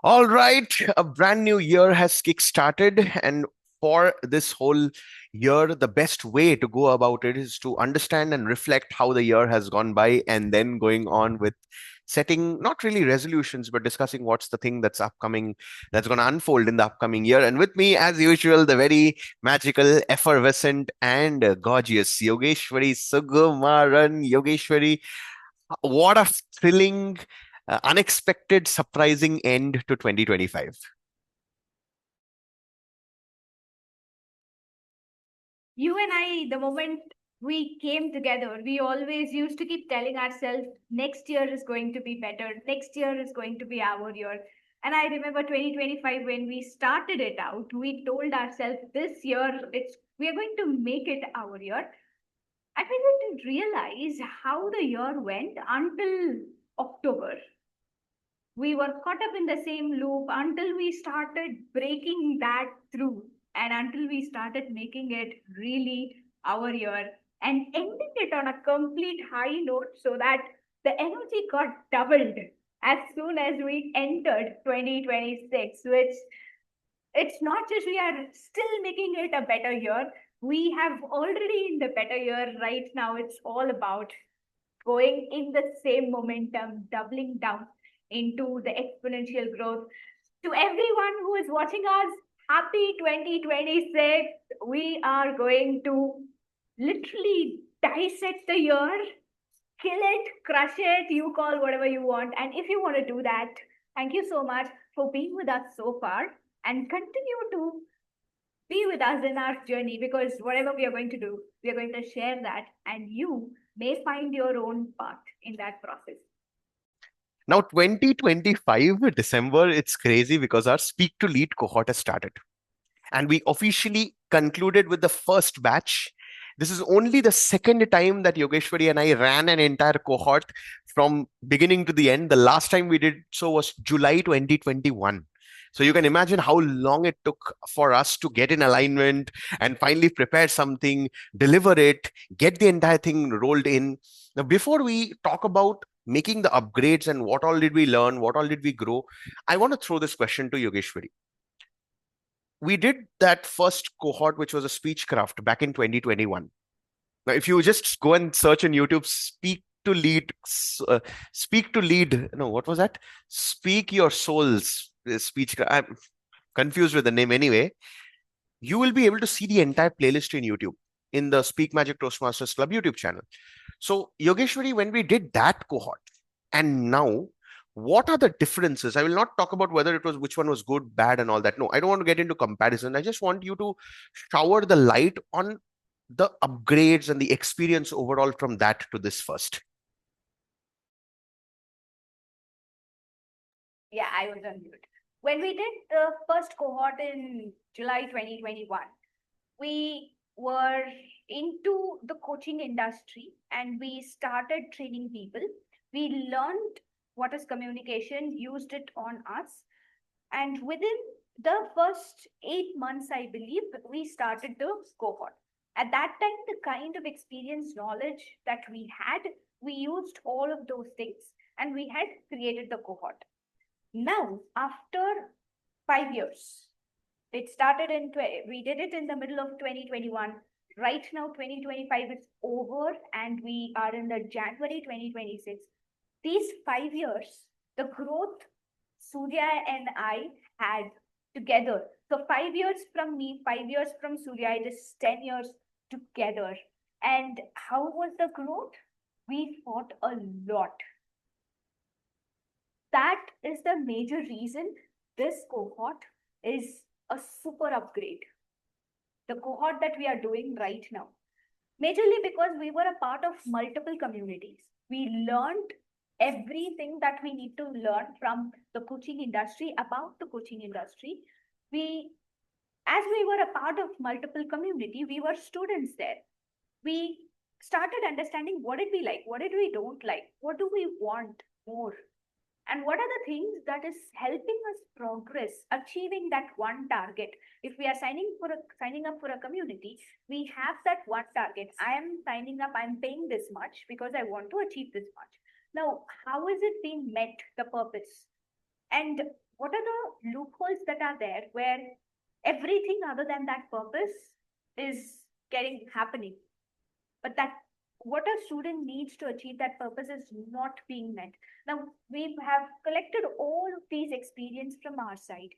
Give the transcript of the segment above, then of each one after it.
All right, a brand new year has kick-started, and for this whole year, the best way to go about it is to understand and reflect how the year has gone by, and then going on with setting not really resolutions, but discussing what's the thing that's upcoming, that's going to unfold in the upcoming year. And with me, as usual, the very magical, effervescent, and gorgeous Yogeshwari Sugumaran Yogeshwari. What a thrilling, unexpected, surprising end to 2025. You and I, the moment we came together, we always used to keep telling ourselves, next year is going to be better. Next year is going to be our year. And I remember 2025 when we started it out, we told ourselves this year we are going to make it our year. And we didn't realize how the year went until October. We were caught up in the same loop until we started breaking that through and until we started making it really our year and ending it on a complete high note so that the energy got doubled as soon as we entered 2026, which it's not just we are still making it a better year. We have already in the better year right now. It's all about going in the same momentum, doubling down into the exponential growth. To everyone who is watching us, happy 2026. We are going to literally dissect the year, kill it, crush it, you call whatever you want. And if you want to do that, thank you so much for being with us so far and continue to be with us in our journey because whatever we are going to do, we are going to share that, and you may find your own path in that process. Now, 2025, December, it's crazy because our Speak to Lead cohort has started. And we officially concluded with the first batch. This is only the second time that Yogeshwari and I ran an entire cohort from beginning to the end. The last time we did so was July 2021. So you can imagine how long it took for us to get in alignment and finally prepare something, deliver it, get the entire thing rolled in. Now, before we talk about making the upgrades and what all did we learn, what all did we grow, I want to throw this question to Yogeshwari. We did that first cohort, which was a speechcraft back in 2021. Now, if you just go and search on YouTube, speak to lead. No, what was that? Speak your souls speech. I'm confused with the name anyway. You will be able to see the entire playlist in YouTube in the Speak Magic Toastmasters Club YouTube channel. So, Yogeshwari, when we did that cohort, and now, what are the differences? I will not talk about whether it was which one was good, bad, and all that. No, I don't want to get into comparison. I just want you to shower the light on the upgrades and the experience overall from that to this first. Yeah, I was on mute. When we did the first cohort in July 2021, we were into the coaching industry and we started training people. We learned what is communication, used it on us, and within the first 8 months, I believe, we started the cohort. At that time, the kind of experience, knowledge that we had, we used all of those things and we had created the cohort. Now, after 5 years, it started we did it in the middle of 2021. Right now, 2025 is over and we are in the January 2026. These 5 years, the growth Surya and I had together. So 5 years from me, 5 years from Surya, it is 10 years together. And how was the growth? We fought a lot. That is the major reason this cohort is a super upgrade. The cohort that we are doing right now. Majorly because we were a part of multiple communities. We learned everything that we need to learn from the coaching industry about the coaching industry. We, as we were a part of multiple community, we were students there. We started understanding what did we like, what did we don't like, what do we want more, and what are the things that is helping us progress achieving that one target. If we are signing up for a community, we have that one target. I am signing up, I'm paying this much because I want to achieve this much. Now, how is it being met, the purpose? And what are the loopholes that are there where everything other than that purpose is getting happening, but that what a student needs to achieve that purpose is not being met. Now, we have collected all of these experience from our side,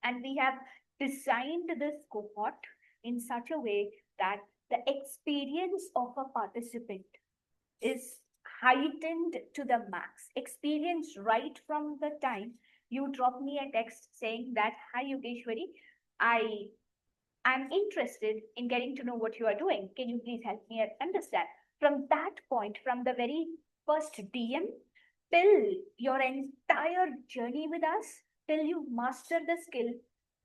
and we have designed this cohort in such a way that the experience of a participant is heightened to the max. Experience right from the time you drop me a text saying that, "Hi Yogeshwari, I am interested in getting to know what you are doing. Can you please help me understand?" From that point, from the very first DM till your entire journey with us, till you master the skill,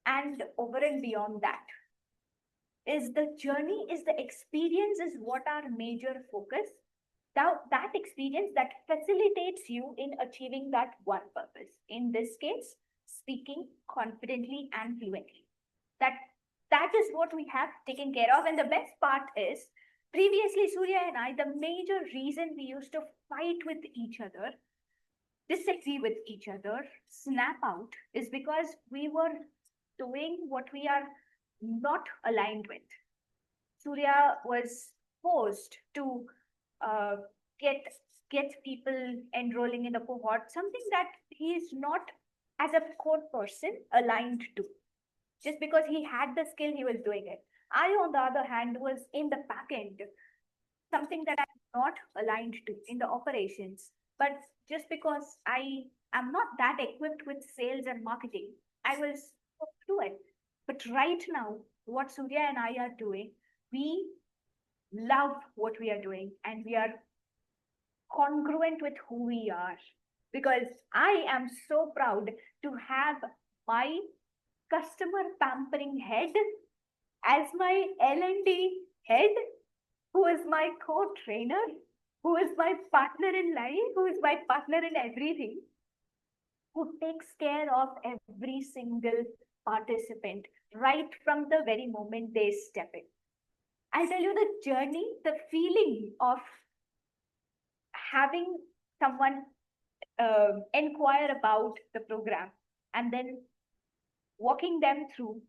and over and beyond that, is the journey, is the experience, is what our major focus. Now, that experience that facilitates you in achieving that one purpose. In this case, speaking confidently and fluently. That that is what we have taken care of. And the best part is, previously, Surya and I, the major reason we used to fight with each other, disagree with each other, snap out, is because we were doing what we are not aligned with. Surya was forced to uh, get people enrolling in the cohort, something that he is not, as a core person, aligned to. Just because he had the skill, he was doing it. I, on the other hand, was in the back end, something that I'm not aligned to in the operations. But just because I am not that equipped with sales and marketing, I was do it. But right now, what Surya and I are doing, we love what we are doing, and we are congruent with who we are. Because I am so proud to have my customer pampering head as my L&D head, who is my co-trainer, who is my partner in life, who is my partner in everything, who takes care of every single participant right from the very moment they step in. I'll tell you the journey, the feeling of having someone inquire about the program and then walking them through,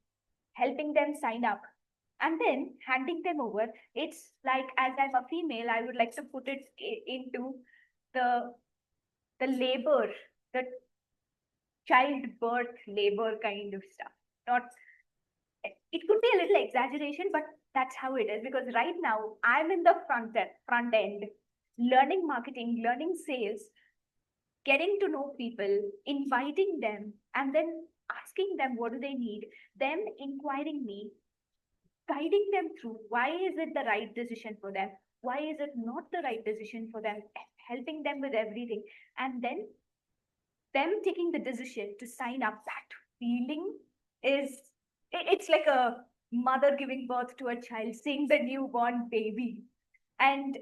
helping them sign up, and then handing them over. It's like, as I'm a female, I would like to put it into the labor, the childbirth labor kind of stuff. Not, it could be a little exaggeration, but that's how it is. Because right now I'm in the front end, learning marketing, learning sales, getting to know people, inviting them, and then asking them what do they need, them inquiring me, guiding them through why is it the right decision for them, why is it not the right decision for them, helping them with everything, and then them taking the decision to sign up. That feeling is, it's like a mother giving birth to a child, seeing the newborn baby. And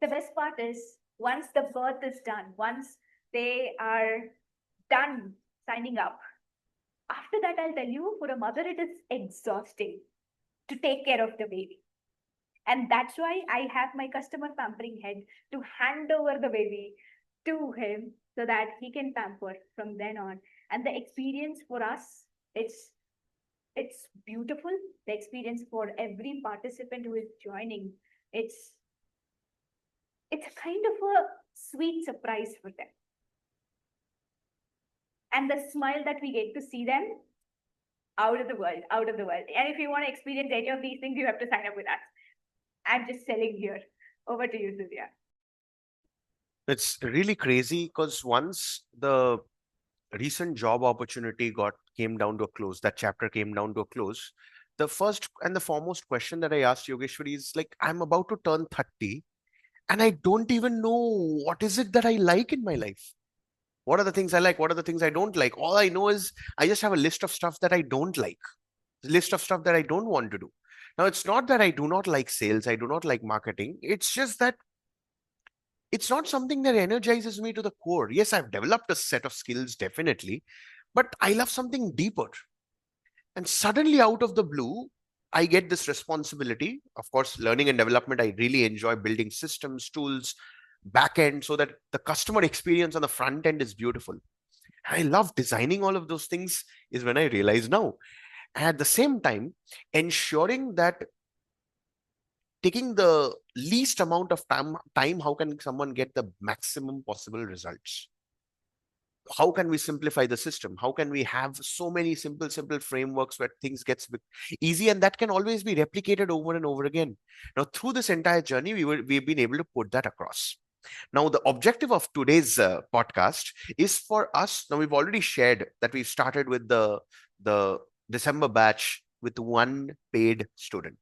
the best part is, once the birth is done, once they are done signing up, after that, I'll tell you, for a mother, it is exhausting to take care of the baby. And that's why I have my customer pampering head to hand over the baby to him so that he can pamper from then on. And the experience for us, it's beautiful. The experience for every participant who is joining, it's a kind of a sweet surprise for them. And the smile that we get to see them, out of the world, out of the world. And if you want to experience any of these things, you have to sign up with us. I'm just selling here. Over to you, Surya. It's really crazy because once the recent job opportunity came down to a close, that chapter came down to a close, the first and the foremost question that I asked Yogeshwari is like, I'm about to turn 30 and I don't even know what is it that I like in my life. What are the things I like? What are the things I don't like? All I know is I just have a list of stuff that I don't like, a list of stuff that I don't want to do. Now, it's not that I do not like sales, I do not like marketing. It's just that it's not something that energizes me to the core. Yes, I've developed a set of skills, definitely, but I love something deeper. And suddenly, out of the blue, I get this responsibility. Of course, learning and development, I really enjoy building systems, tools, back end, so that the customer experience on the front end is beautiful. I love designing all of those things is when I realize now. And at the same time, ensuring that taking the least amount of time, how can someone get the maximum possible results? How can we simplify the system? How can we have so many simple frameworks where things gets easy, and that can always be replicated over and over again? Now, through this entire journey, we've been able to put that across. Now, the objective of today's podcast is for us. Now, we've already shared that we started with the December batch with one paid student.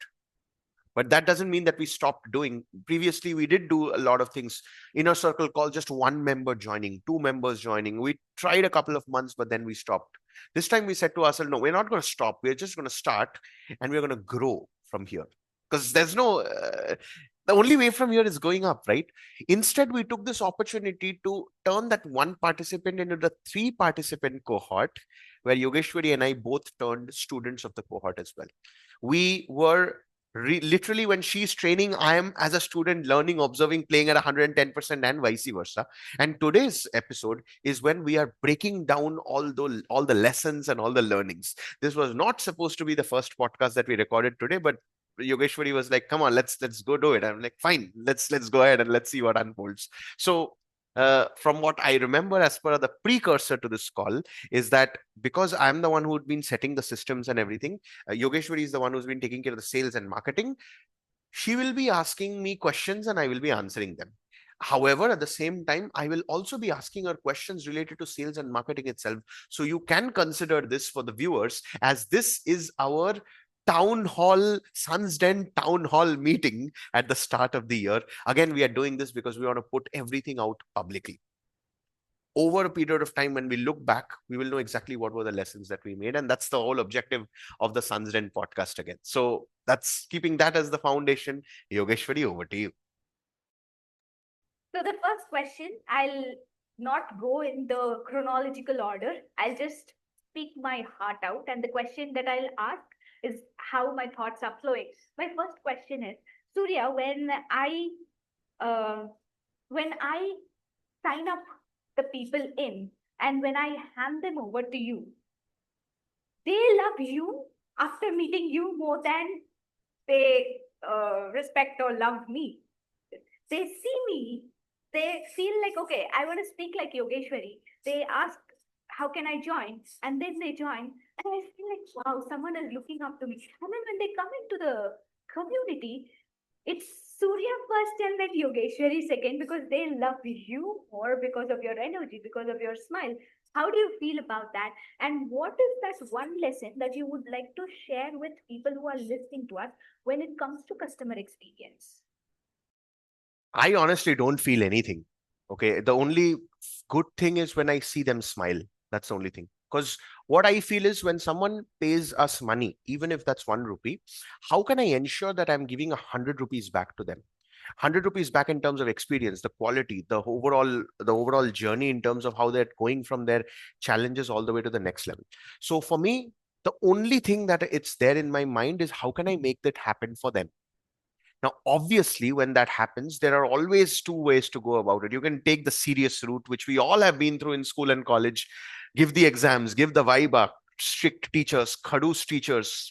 But that doesn't mean that we stopped doing. Previously, we did do a lot of things. Inner circle call, just one member joining, two members joining. We tried a couple of months, but then we stopped. This time we said to ourselves, no, we're not going to stop. We're just going to start, and we're going to grow from here. Because there's no, the only way from here is going up, right? Instead, we took this opportunity to turn that one participant into the three participant cohort, where Yogeshwari and I both turned students of the cohort as well. We were literally, when she's training, I am as a student learning, observing, playing at 110%, and vice versa. And today's episode is when we are breaking down all the lessons and all the learnings. This was not supposed to be the first podcast that we recorded today, but Yogeshwari was like, come on, let's go do it. I'm like, fine, let's go ahead and let's see what unfolds. So from what I remember, as per the precursor to this call, is that because I'm the one who'd been setting the systems and everything, Yogeshwari is the one who's been taking care of the sales and marketing. She will be asking me questions and I will be answering them. However, at the same time, I will also be asking her questions related to sales and marketing itself. So you can consider this, for the viewers, as this is our town hall, Sun's Den town hall meeting at the start of the year. Again, we are doing this because we want to put everything out publicly. Over a period of time, when we look back, we will know exactly what were the lessons that we made. And that's the whole objective of the Sun's Den podcast again. So that's keeping that as the foundation. Yogeshwari, over to you. So the first question, I'll not go in the chronological order. I'll just speak my heart out. And the question that I'll ask is how my thoughts are flowing. My first question is, Surya, uh, when I sign up the people in and when I hand them over to you, they love you after meeting you more than they respect or love me. They see me, they feel like, okay, I want to speak like Yogeshwari. They ask, how can I join? And then they join. And I feel like, wow, someone is looking up to me. And then when they come into the community, it's Surya first and then Yogeshwari second, because they love you more because of your energy, because of your smile. How do you feel about that? And what is that one lesson that you would like to share with people who are listening to us when it comes to customer experience? I honestly don't feel anything. Okay. The only good thing is when I see them smile. That's the only thing. Because what I feel is, when someone pays us money, even if that's 1 rupee, how can I ensure that I'm giving 100 rupees back to them? 100 rupees back in terms of experience, the quality, the overall journey in terms of how they're going from their challenges all the way to the next level. So for me, the only thing that it's there in my mind is, how can I make that happen for them? Now, obviously, when that happens, there are always two ways to go about it. You can take the serious route, which we all have been through in school and college, give the exams, give the viva, strict teachers, khadus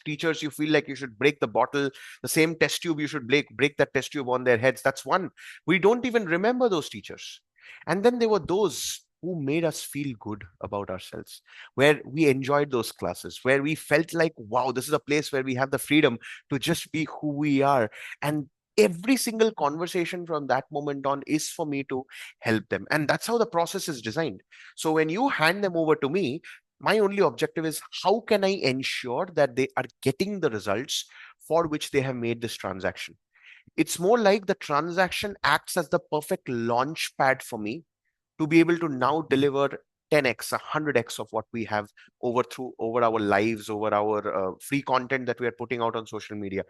teachers you feel like you should break the bottle, the same test tube, you should break that test tube on their heads. That's one. We don't even remember those teachers. And then there were those who made us feel good about ourselves, where we enjoyed those classes, where we felt like, wow, this is a place where we have the freedom to just be who we are. And every single conversation from that moment on is for me to help them. And that's how the process is designed. So when you hand them over to me, my only objective is, how can I ensure that they are getting the results for which they have made this transaction? It's more like the transaction acts as the perfect launch pad for me to be able to now deliver 10x, 100x of what we have over our lives, over our free content that we are putting out on social media.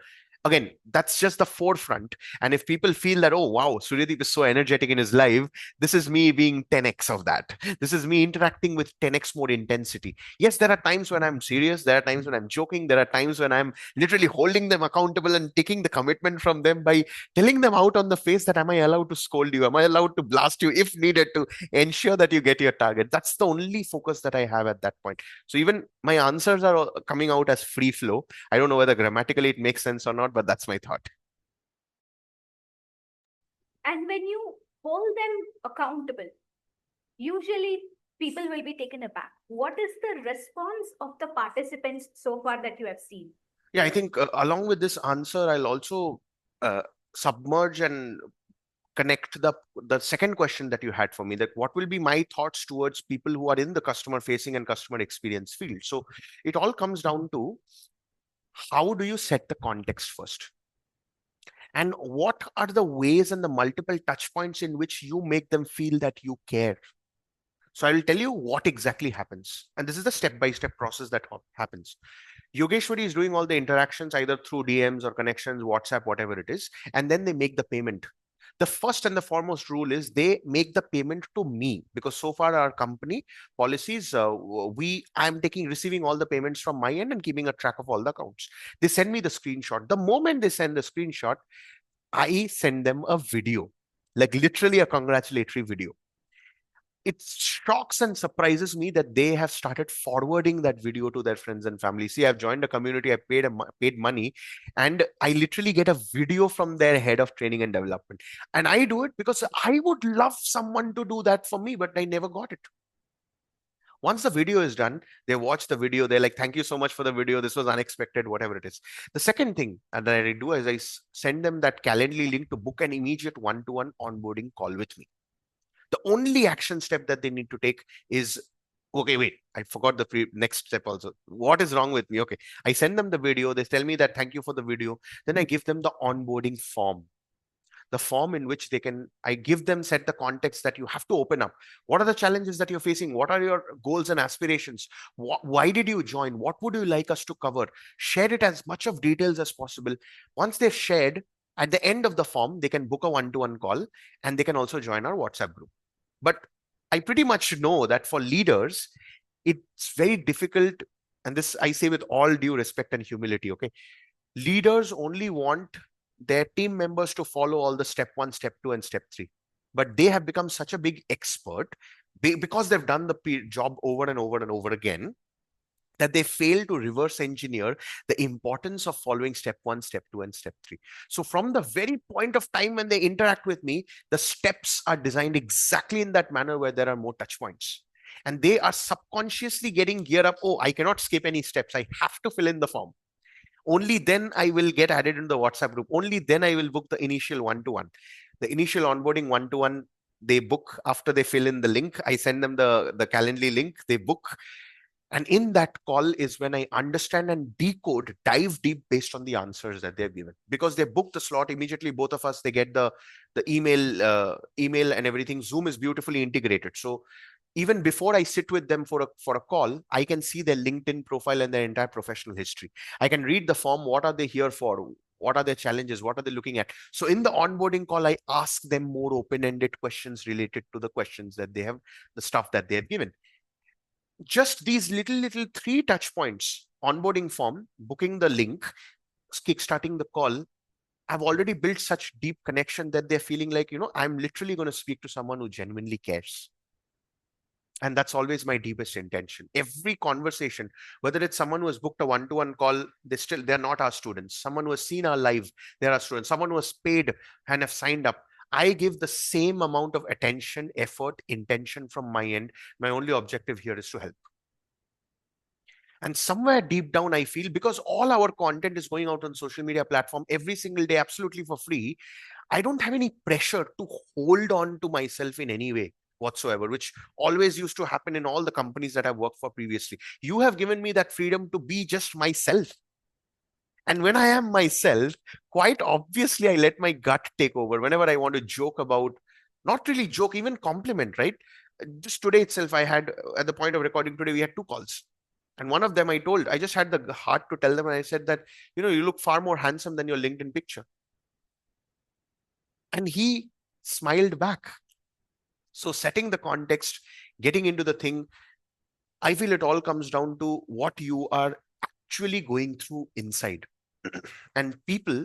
Again, that's just the forefront. And if people feel that, oh wow, Suryadeep is so energetic in his life, this is me being 10x of that. This is me interacting with 10x more intensity. Yes, there are times when I'm serious, there are times when I'm joking, there are times when I'm literally holding them accountable and taking the commitment from them by telling them out on the face that, am I allowed to scold you, am I allowed to blast you if needed to ensure that you get your target. That's the only focus that I have at that point. So even my answers are coming out as free flow. I don't know whether grammatically it makes sense or not, but that's my thought. And when you hold them accountable, usually people will be taken aback. What is the response of the participants so far that you have seen? Yeah, I think along with this answer, I'll also uh, submerge and connect the second question that you had for me, that what will be my thoughts towards people who are in the customer facing and customer experience field. So it all comes down to, how do you set the context first? And what are the ways and the multiple touch points in which you make them feel that you care? So I will tell you what exactly happens. And this is the step-by-step process that happens. Yogeshwari is doing all the interactions either through DMs or connections, WhatsApp, whatever it is, and then they make the payment. The first and the foremost rule is they make the payment to me, because so far our company policies, I'm taking receiving all the payments from my end and keeping a track of all the accounts. They send me the screenshot. The moment they send the screenshot, I send them a video, like literally a congratulatory video. It shocks and surprises me that they have started forwarding that video to their friends and family. See, I've joined a community, I paid money, and I literally get a video from their head of training and development. And I do it because I would love someone to do that for me, but I never got it. Once the video is done, they watch the video, they're like, thank you so much for the video, this was unexpected, whatever it is. The second thing that I do is I send them that Calendly link to book an immediate one-to-one onboarding call with me. The only action step that they need to take is, okay, wait, I forgot the next step also. What is wrong with me? Okay, I send them the video, they tell me that thank you for the video, then I give them the onboarding form, the form in which they can, I give them, set the context that you have to open up. What are the challenges that you're facing? What are your goals and aspirations? Why did you join? What would you like us to cover? Share it as much of details as possible. Once they've shared, at the end of the form, they can book a one-to-one call, and they can also join our WhatsApp group. But I pretty much know that for leaders, it's very difficult. And this I say with all due respect and humility, okay? Leaders only want their team members to follow all the step one, step two, and step three. But they have become such a big expert because they've done the job over and over and over again, that they fail to reverse engineer the importance of following step one, step two, and step three. So from the very point of time when they interact with me, the steps are designed exactly in that manner where there are more touch points. And they are subconsciously getting geared up. Oh, I cannot skip any steps. I have to fill in the form. Only then I will get added into the WhatsApp group. Only then I will book the initial one-to-one. The initial onboarding one-to-one, they book after they fill in the link. I send them the Calendly link, they book. And in that call is when I understand and decode, dive deep based on the answers that they've given. Because they book the slot immediately, both of us, they get the email and everything. Zoom is beautifully integrated. So even before I sit with them for a call, I can see their LinkedIn profile and their entire professional history. I can read the form. What are they here for? What are their challenges? What are they looking at? So in the onboarding call, I ask them more open-ended questions related to the questions that they have, the stuff that they have given. Just these little three touch points: onboarding form, booking the link, kickstarting the call. I've already built such deep connection that they're feeling like, I'm literally going to speak to someone who genuinely cares. And that's always my deepest intention. Every conversation, whether it's someone who has booked a one-to-one call, they're not our students. Someone who has seen our live, they're our students. Someone who has paid and have signed up, I give the same amount of attention, effort, intention from my end. My only objective here is to help. And somewhere deep down, I feel, because all our content is going out on social media platform every single day, absolutely for free, I don't have any pressure to hold on to myself in any way whatsoever, which always used to happen in all the companies that I've worked for previously. You have given me that freedom to be just myself. And when I am myself, quite obviously, I let my gut take over whenever I want to joke about, not really joke, even compliment, right? Just today itself, I had, at the point of recording today, we had two calls. And one of them I just had the heart to tell them, and I said that, you look far more handsome than your LinkedIn picture. And he smiled back. So setting the context, getting into the thing, I feel it all comes down to what you are actually going through inside. And people,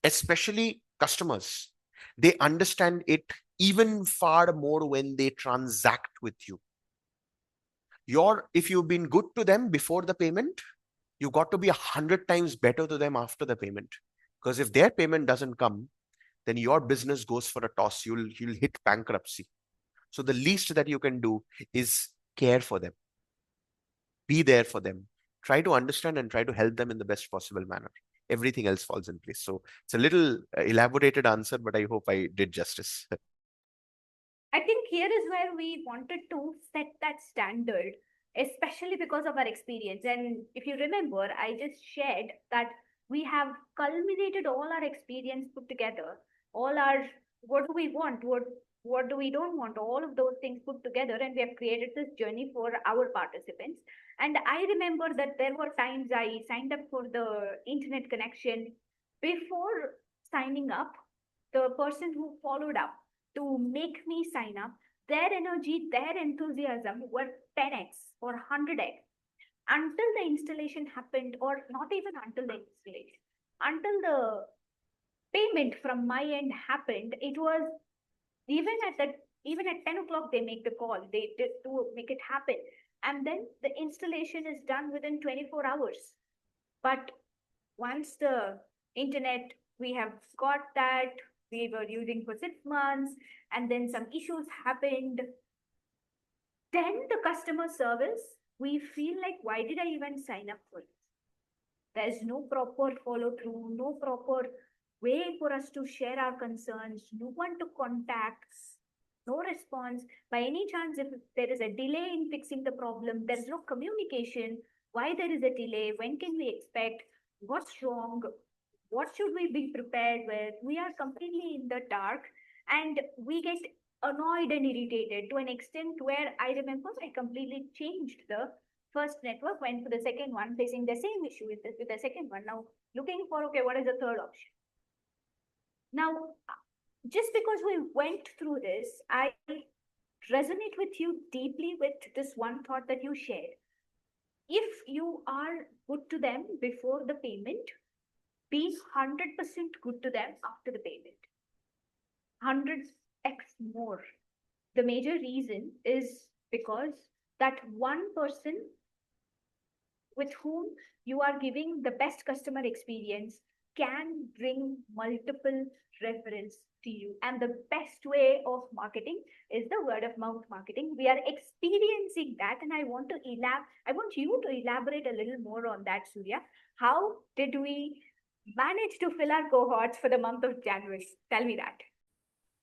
especially customers, they understand it even far more when they transact with you. If you've been good to them before the payment, you got to be 100 times better to them after the payment. Because if their payment doesn't come, then your business goes for a toss. You'll hit bankruptcy. So the least that you can do is care for them, be there for them, try to understand and try to help them in the best possible manner. Everything else falls in place. So it's a little elaborated answer, but I hope I did justice. I think here is where we wanted to set that standard, especially because of our experience. And if you remember, I just shared that we have culminated all our experience put together, all our what do we want, what do we don't want, all of those things put together, and we have created this journey for our participants. And I remember that there were times I signed up for the internet connection. Before signing up, the person who followed up to make me sign up, their energy, their enthusiasm were 10x or 100x until the installation happened, or not even until the installation, until the payment from my end happened. It was even at 10 o'clock, they make the call, they did to make it happen. And then the installation is done within 24 hours. But once the internet, we have got that, we were using for 6 months, and then some issues happened. Then the customer service, we feel like, why did I even sign up for it? There's no proper follow through, no proper way for us to share our concerns, no one to contact, no response. By any chance, if there is a delay in fixing the problem, there's no communication. Why there is a delay? When can we expect? What's wrong? What should we be prepared with? We are completely in the dark, and we get annoyed and irritated to an extent where I remember I completely changed the first network, went for the second one, facing the same issue with the second one. Now looking for, okay, what is the third option? Now, just because we went through this, I resonate with you deeply with this one thought that you shared. If you are good to them before the payment, be 100% good to them after the payment. 100x more. The major reason is because that one person with whom you are giving the best customer experience can bring multiple referrals to you. And the best way of marketing is the word of mouth marketing. We are experiencing that, and I want you to elaborate a little more on that, Surya. How did we manage to fill our cohorts for the month of January? Tell me that.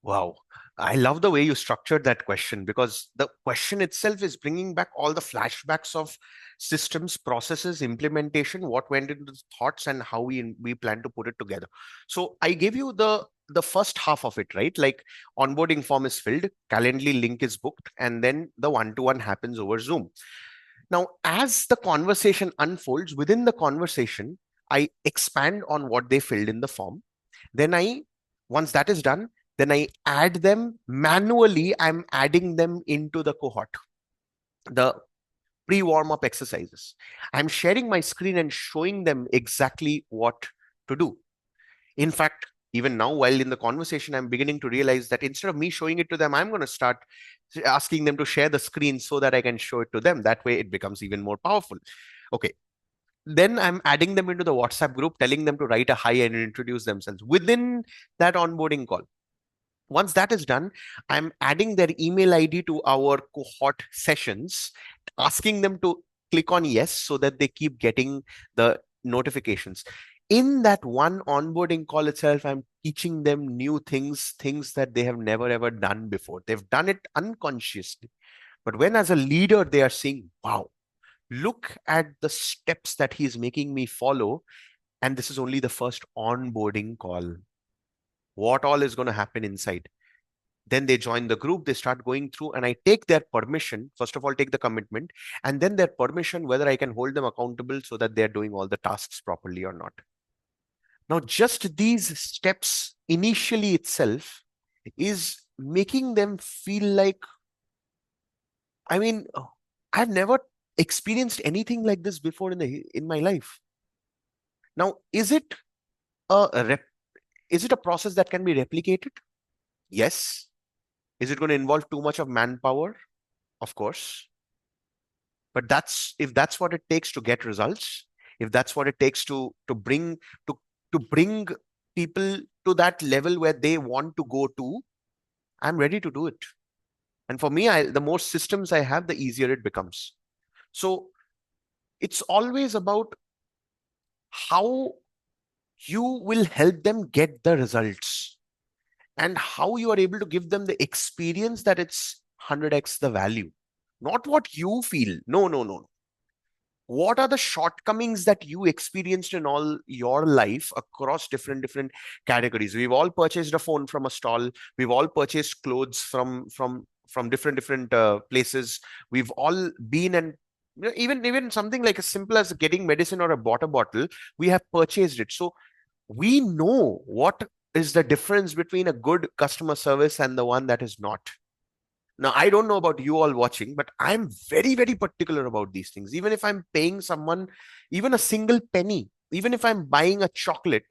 Wow. I love the way you structured that question, because the question itself is bringing back all the flashbacks of systems, processes, implementation, what went into the thoughts, and how we plan to put it together. So I gave you the first half of it, right? Like onboarding form is filled, Calendly link is booked, and then the one-to-one happens over Zoom. Now, as the conversation unfolds, within the conversation, I expand on what they filled in the form. Then once that is done, then I add them manually. I'm adding them into the cohort, the pre-warm up exercises. I'm sharing my screen and showing them exactly what to do. In fact, even now, while in the conversation, I'm beginning to realize that instead of me showing it to them, I'm going to start asking them to share the screen so that I can show it to them. That way it becomes even more powerful. Okay. Then I'm adding them into the WhatsApp group, telling them to write a hi and introduce themselves within that onboarding call. Once that is done, I'm adding their email ID to our cohort sessions, asking them to click on yes so that they keep getting the notifications. In that one onboarding call itself, I'm teaching them new things that they have never ever done before. They've done it unconsciously. But when as a leader, they are saying, wow, look at the steps that he's making me follow. And this is only the first onboarding call. What all is going to happen inside? Then they join the group, they start going through, and I take their permission. First of all, take the commitment, and then their permission whether I can hold them accountable so that they're doing all the tasks properly or not. Now, just these steps initially itself is making them feel like, I mean, I've never experienced anything like this before in my life. Now, a is it a process that can be replicated? Yes. Is it going to involve too much of manpower? Of course. But that's if that's what it takes to get results, if that's what it takes to to bring people to that level where they want to go to, I'm ready to do it. And for me, the more systems I have, the easier it becomes. So it's always about how you will help them get the results and how you are able to give them the experience that it's 100x the value. Not what you feel. No, no, no. What are the shortcomings that you experienced in all your life across different categories? We've all purchased a phone from a stall. We've all purchased clothes from different places. We've all been and even something like as simple as getting medicine or a water bottle, we have purchased it. So we know what is the difference between a good customer service and the one that is not. Now, I don't know about you all watching, but I'm very particular about these things. Even if I'm paying someone, even a single penny, even if I'm buying a chocolate,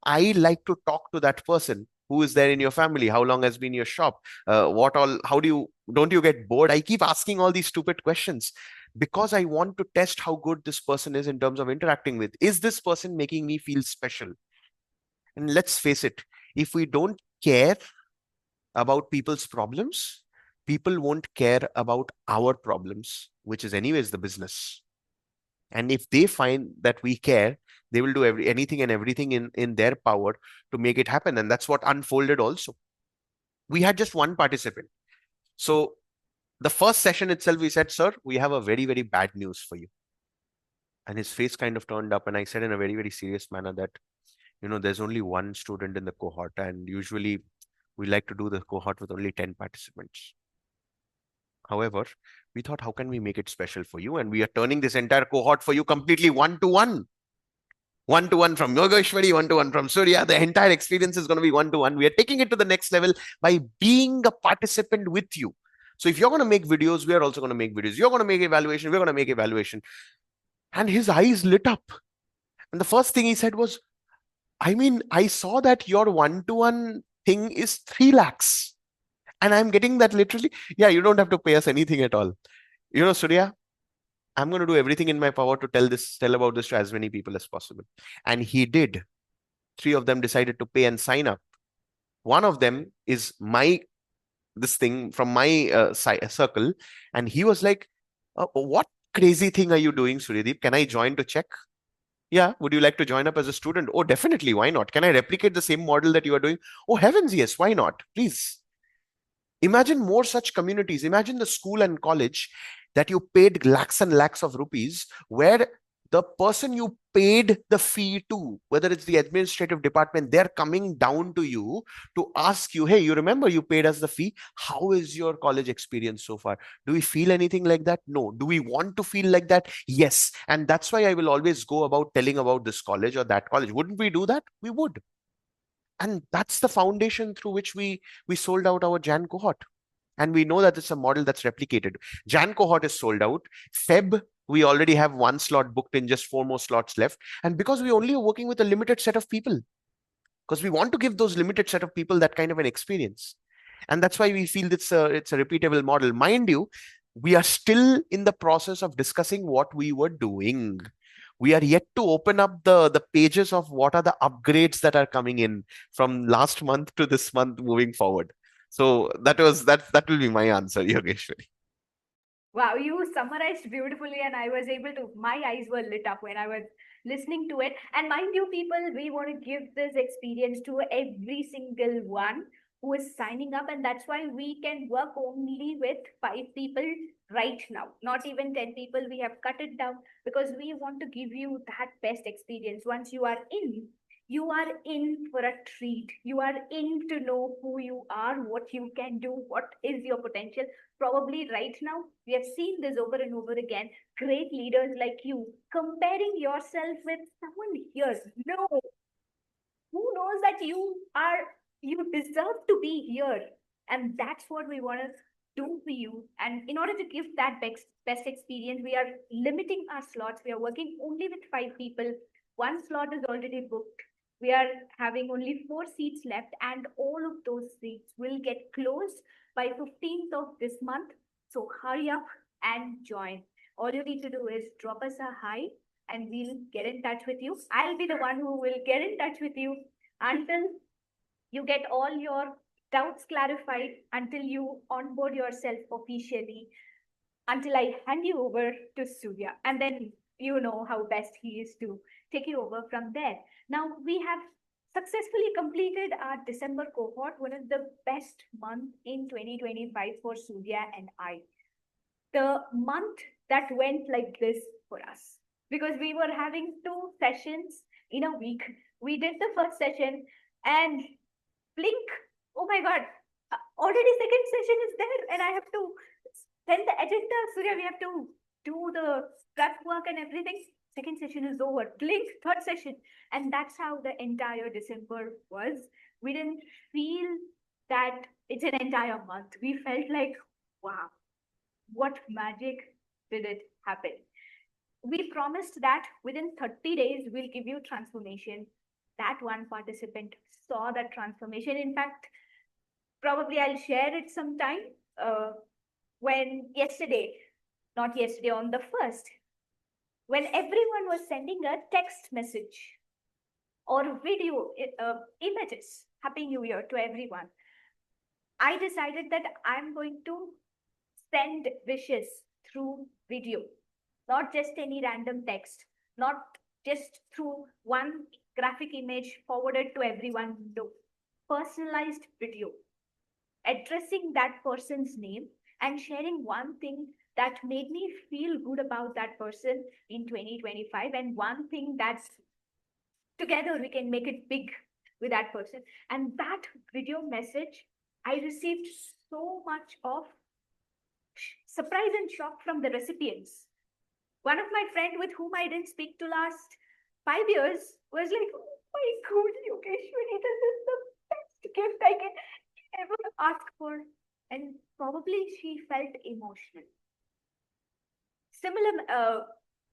I like to talk to that person who is there in your family. How long has been your shop? What all, how do you, don't you get bored? I keep asking all these stupid questions because I want to test how good this person is in terms of interacting with. Is this person making me feel special? And let's face it, if we don't care about people's problems, people won't care about our problems, which is anyways the business. And if they find that we care, they will do anything and everything in their power to make it happen. And that's what unfolded also. We had just one participant. So the first session itself, we said, sir, we have a very bad news for you. And his face kind of turned up. And I said in a very serious manner that, there's only one student in the cohort. And usually we like to do the cohort with only 10 participants. However, we thought, how can we make it special for you? And we are turning this entire cohort for you completely one-to-one. One-to-one from Yogeshwari, one-to-one from Surya. The entire experience is going to be one-to-one. We are taking it to the next level by being a participant with you. So if you're going to make videos, we are also going to make videos. You're going to make evaluation, we're going to make evaluation. And his eyes lit up. And the first thing he said was, I saw that your one-to-one thing is 3 lakhs. And I'm getting that literally. Yeah, you don't have to pay us anything at all. Surya, I'm going to do everything in my power to tell about this to as many people as possible. And he did. 3 of them decided to pay and sign up. One of them is this thing from my circle. And he was like, what crazy thing are you doing, Suryadeep? Can I join to check? Yeah. Would you like to join up as a student? Oh, definitely. Why not? Can I replicate the same model that you are doing? Oh, heavens, yes. Why not? Please. Imagine more such communities. Imagine the school and college that you paid lakhs and lakhs of rupees, where the person you paid the fee to, whether it's the administrative department, they're coming down to you to ask you, hey, you remember you paid us the fee? How is your college experience so far? Do we feel anything like that? No. Do we want to feel like that? Yes. And that's why I will always go about telling about this college or that college. Wouldn't we do that? We would. And that's the foundation through which we sold out our Jan cohort. And we know that it's a model that's replicated. Jan cohort is sold out. Feb, we already have 1 slot booked in, just 4 more slots left. And because we only are working with a limited set of people, because we want to give those limited set of people that kind of an experience. And that's why we feel it's a repeatable model. Mind you, we are still in the process of discussing what we were doing. We are yet to open up the pages of what are the upgrades that are coming in from last month to this month moving forward. So that will be my answer, Yogeshwari. Wow, you summarized beautifully, and I was able to. My eyes were lit up when I was listening to it. And mind you, people, we want to give this experience to every single one who is signing up, and that's why we can work only with 5 people right now, not even 10 people. We have cut it down because we want to give you that best experience. Once you are in, You are in for a treat. You are in to know who you are, what you can do, what is your potential. Probably right now, we have seen this over and over again. Great leaders like you comparing yourself with someone here. No, who knows that you deserve to be here, and that's what we want to do for you. And in order to give that best experience, we are limiting our slots. We are working only with 5 people. One slot is already booked. We are having only 4 seats left, and all of those seats will get closed by 15th of this month. So hurry up and join. All you need to do is drop us a hi, and we'll get in touch with you. I'll be the one who will get in touch with you until you get all your doubts clarified, until you onboard yourself officially, until I hand you over to Surya. And then you know how best he is to take you over from there. Now, we have successfully completed our December cohort, one of the best month in 2025 for Surya and I. The month that went like this for us, because we were having 2 sessions in a week. We did the first session, and blink, oh my god, already second session is there, and I have to send the agenda. Surya, we have to do the prep work and everything. Second session is over, blink, third session. And that's how the entire December was. We didn't feel that it's an entire month. We felt like, wow, what magic did it happen? We promised that within 30 days, we'll give you transformation. That one participant saw that transformation. In fact, probably I'll share it sometime. When yesterday, not yesterday, on the 1st, when everyone was sending a text message or video images, Happy New Year to everyone, I decided that I'm going to send wishes through video, not just any random text, not just through one graphic image forwarded to everyone. No, personalized video, addressing that person's name and sharing one thing that made me feel good about that person in 2025, and one thing that's together we can make it big with that person. And that video message, I received so much of surprise and shock from the recipients. One of my friend with whom I didn't speak to last 5 years was like, "Oh my God, Yogeshwari, this is the best gift I can ever ask for." And probably she felt emotional. Similar,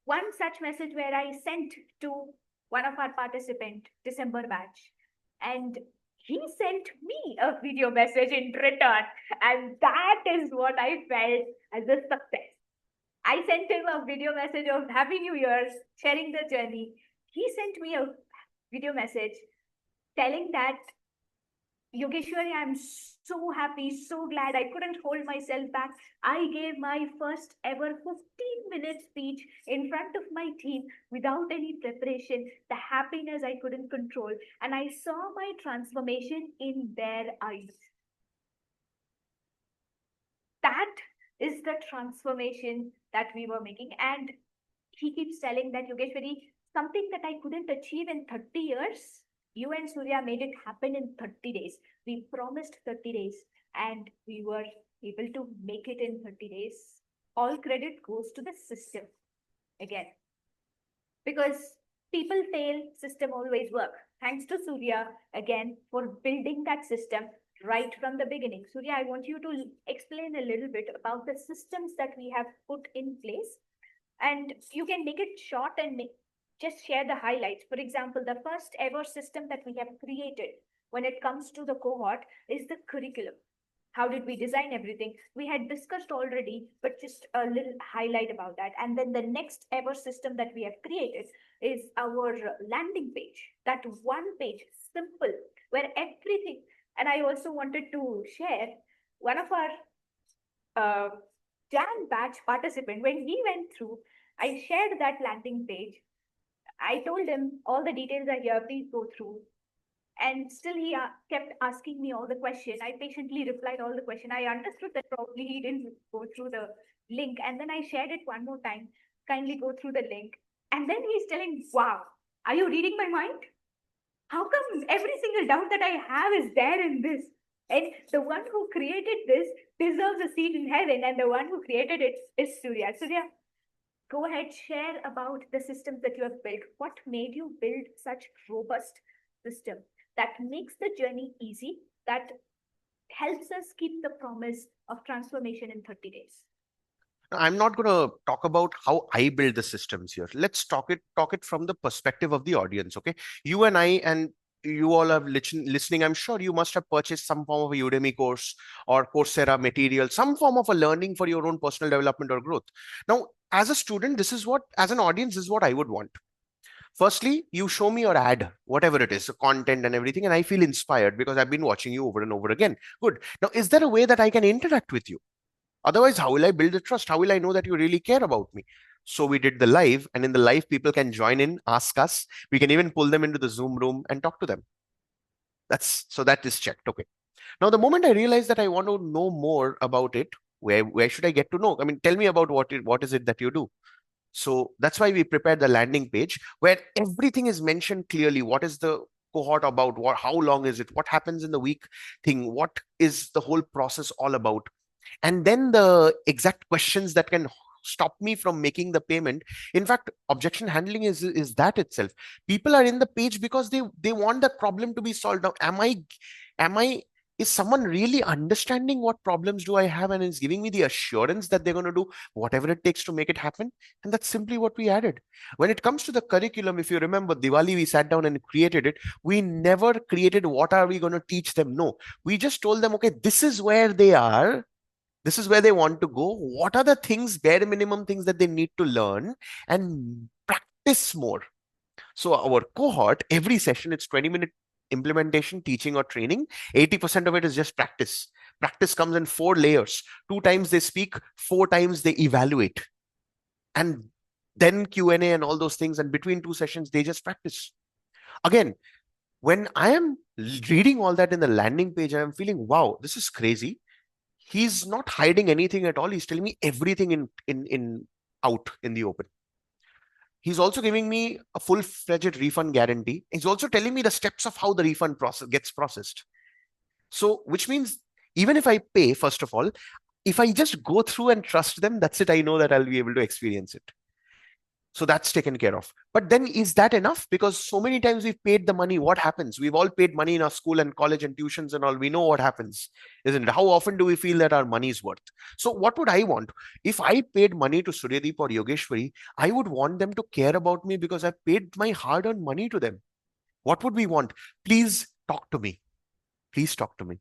one such message where I sent to one of our participant December batch, and he sent me a video message in return, and that is what I felt as a success. I sent him a video message of Happy New Year, sharing the journey. He sent me a video message telling that, Yogeshwari, I'm so happy, so glad. I couldn't hold myself back. I gave my first ever 15-minute speech in front of my team without any preparation. The happiness I couldn't control. And I saw my transformation in their eyes. That is the transformation that we were making. And he keeps telling that, Yogeshwari, something that I couldn't achieve in 30 years, you and Surya made it happen in 30 days. We promised 30 days, and we were able to make it in 30 days. All credit goes to the system again. Because people fail, system always work. Thanks to Surya again for building that system right from the beginning. Surya, I want you to explain a little bit about the systems that we have put in place. And you can make it short and just share the highlights. For example, the first ever system that we have created when it comes to the cohort is the curriculum. How did we design everything? We had discussed already, but just a little highlight about that. And then the next ever system that we have created is our landing page. That one page, simple, where everything. And I also wanted to share one of our Jan batch participant, when he went through, I shared that landing page. I told him all the details are here, please go through. And still he kept asking me all the questions. I patiently replied all the questions. I understood that probably he didn't go through the link. And then I shared it one more time. Kindly go through the link. And then he's telling, wow, are you reading my mind? How come every single doubt that I have is there in this? And the one who created this deserves a seat in heaven, and the one who created it is Surya. Surya, go ahead, share about the systems that you have built. What made you build such robust system that makes the journey easy, that helps us keep the promise of transformation in 30 days? I'm not going to talk about how I build the systems here. Let's talk it from the perspective of the audience. Okay, you and I and you all are listening. I'm sure you must have purchased some form of a Udemy course or Coursera material, some form of a learning for your own personal development or growth. Now, as a student, this is what, as an audience, this is what I would want. Firstly, you show me your ad, whatever it is, the content and everything, and I feel inspired because I've been watching you over and over again. Good. Now, is there a way that I can interact with you? Otherwise, how will I build the trust? How will I know that you really care about me? So we did the live, and in the live, people can join in, ask us. We can even pull them into the Zoom room and talk to them. That is checked. Okay. Now, the moment I realize that I want to know more about it, where should I get to know? I mean, tell me about what is it that you do. So that's why we prepared the landing page where everything is mentioned clearly. What is the cohort about? How long is it? What happens in the week thing? What is the whole process all about? And then the exact questions that can stop me from making the payment. In fact, objection handling is that itself. People are in the page because they want the problem to be solved. Now, am I is someone really understanding what problems do I have and is giving me the assurance that they're going to do whatever it takes to make it happen? And that's simply what we added. When it comes to the curriculum, if you remember Diwali, we sat down and created it. We never created what are we going to teach them. No, we just told them, okay, this is where they are, this is where they want to go, what are the things, bare minimum things that they need to learn and practice more. So our cohort, every session, it's 20-minute implementation, teaching or training. 80% of it is just practice. Practice comes in 4 layers. 2 times they speak, 4 times they evaluate, and then Q&A and all those things, and between 2 sessions they just practice. Again, when I am reading all that in the landing page, I am feeling, wow, this is crazy. He's not hiding anything at all. He's telling me everything in out in the open. He's also giving me a full-fledged refund guarantee. He's also telling me the steps of how the refund process gets processed. So, which means even if I pay, first of all, if I just go through and trust them, that's it. I know that I'll be able to experience it. So that's taken care of. But then is that enough? Because so many times we've paid the money. What happens? We've all paid money in our school and college and tuitions and all. We know what happens, isn't it? How often do we feel that our money is worth? So what would I want? If I paid money to Suryadeep or Yogeshwari, I would want them to care about me because I paid my hard-earned money to them. What would we want? Please talk to me. Please talk to me.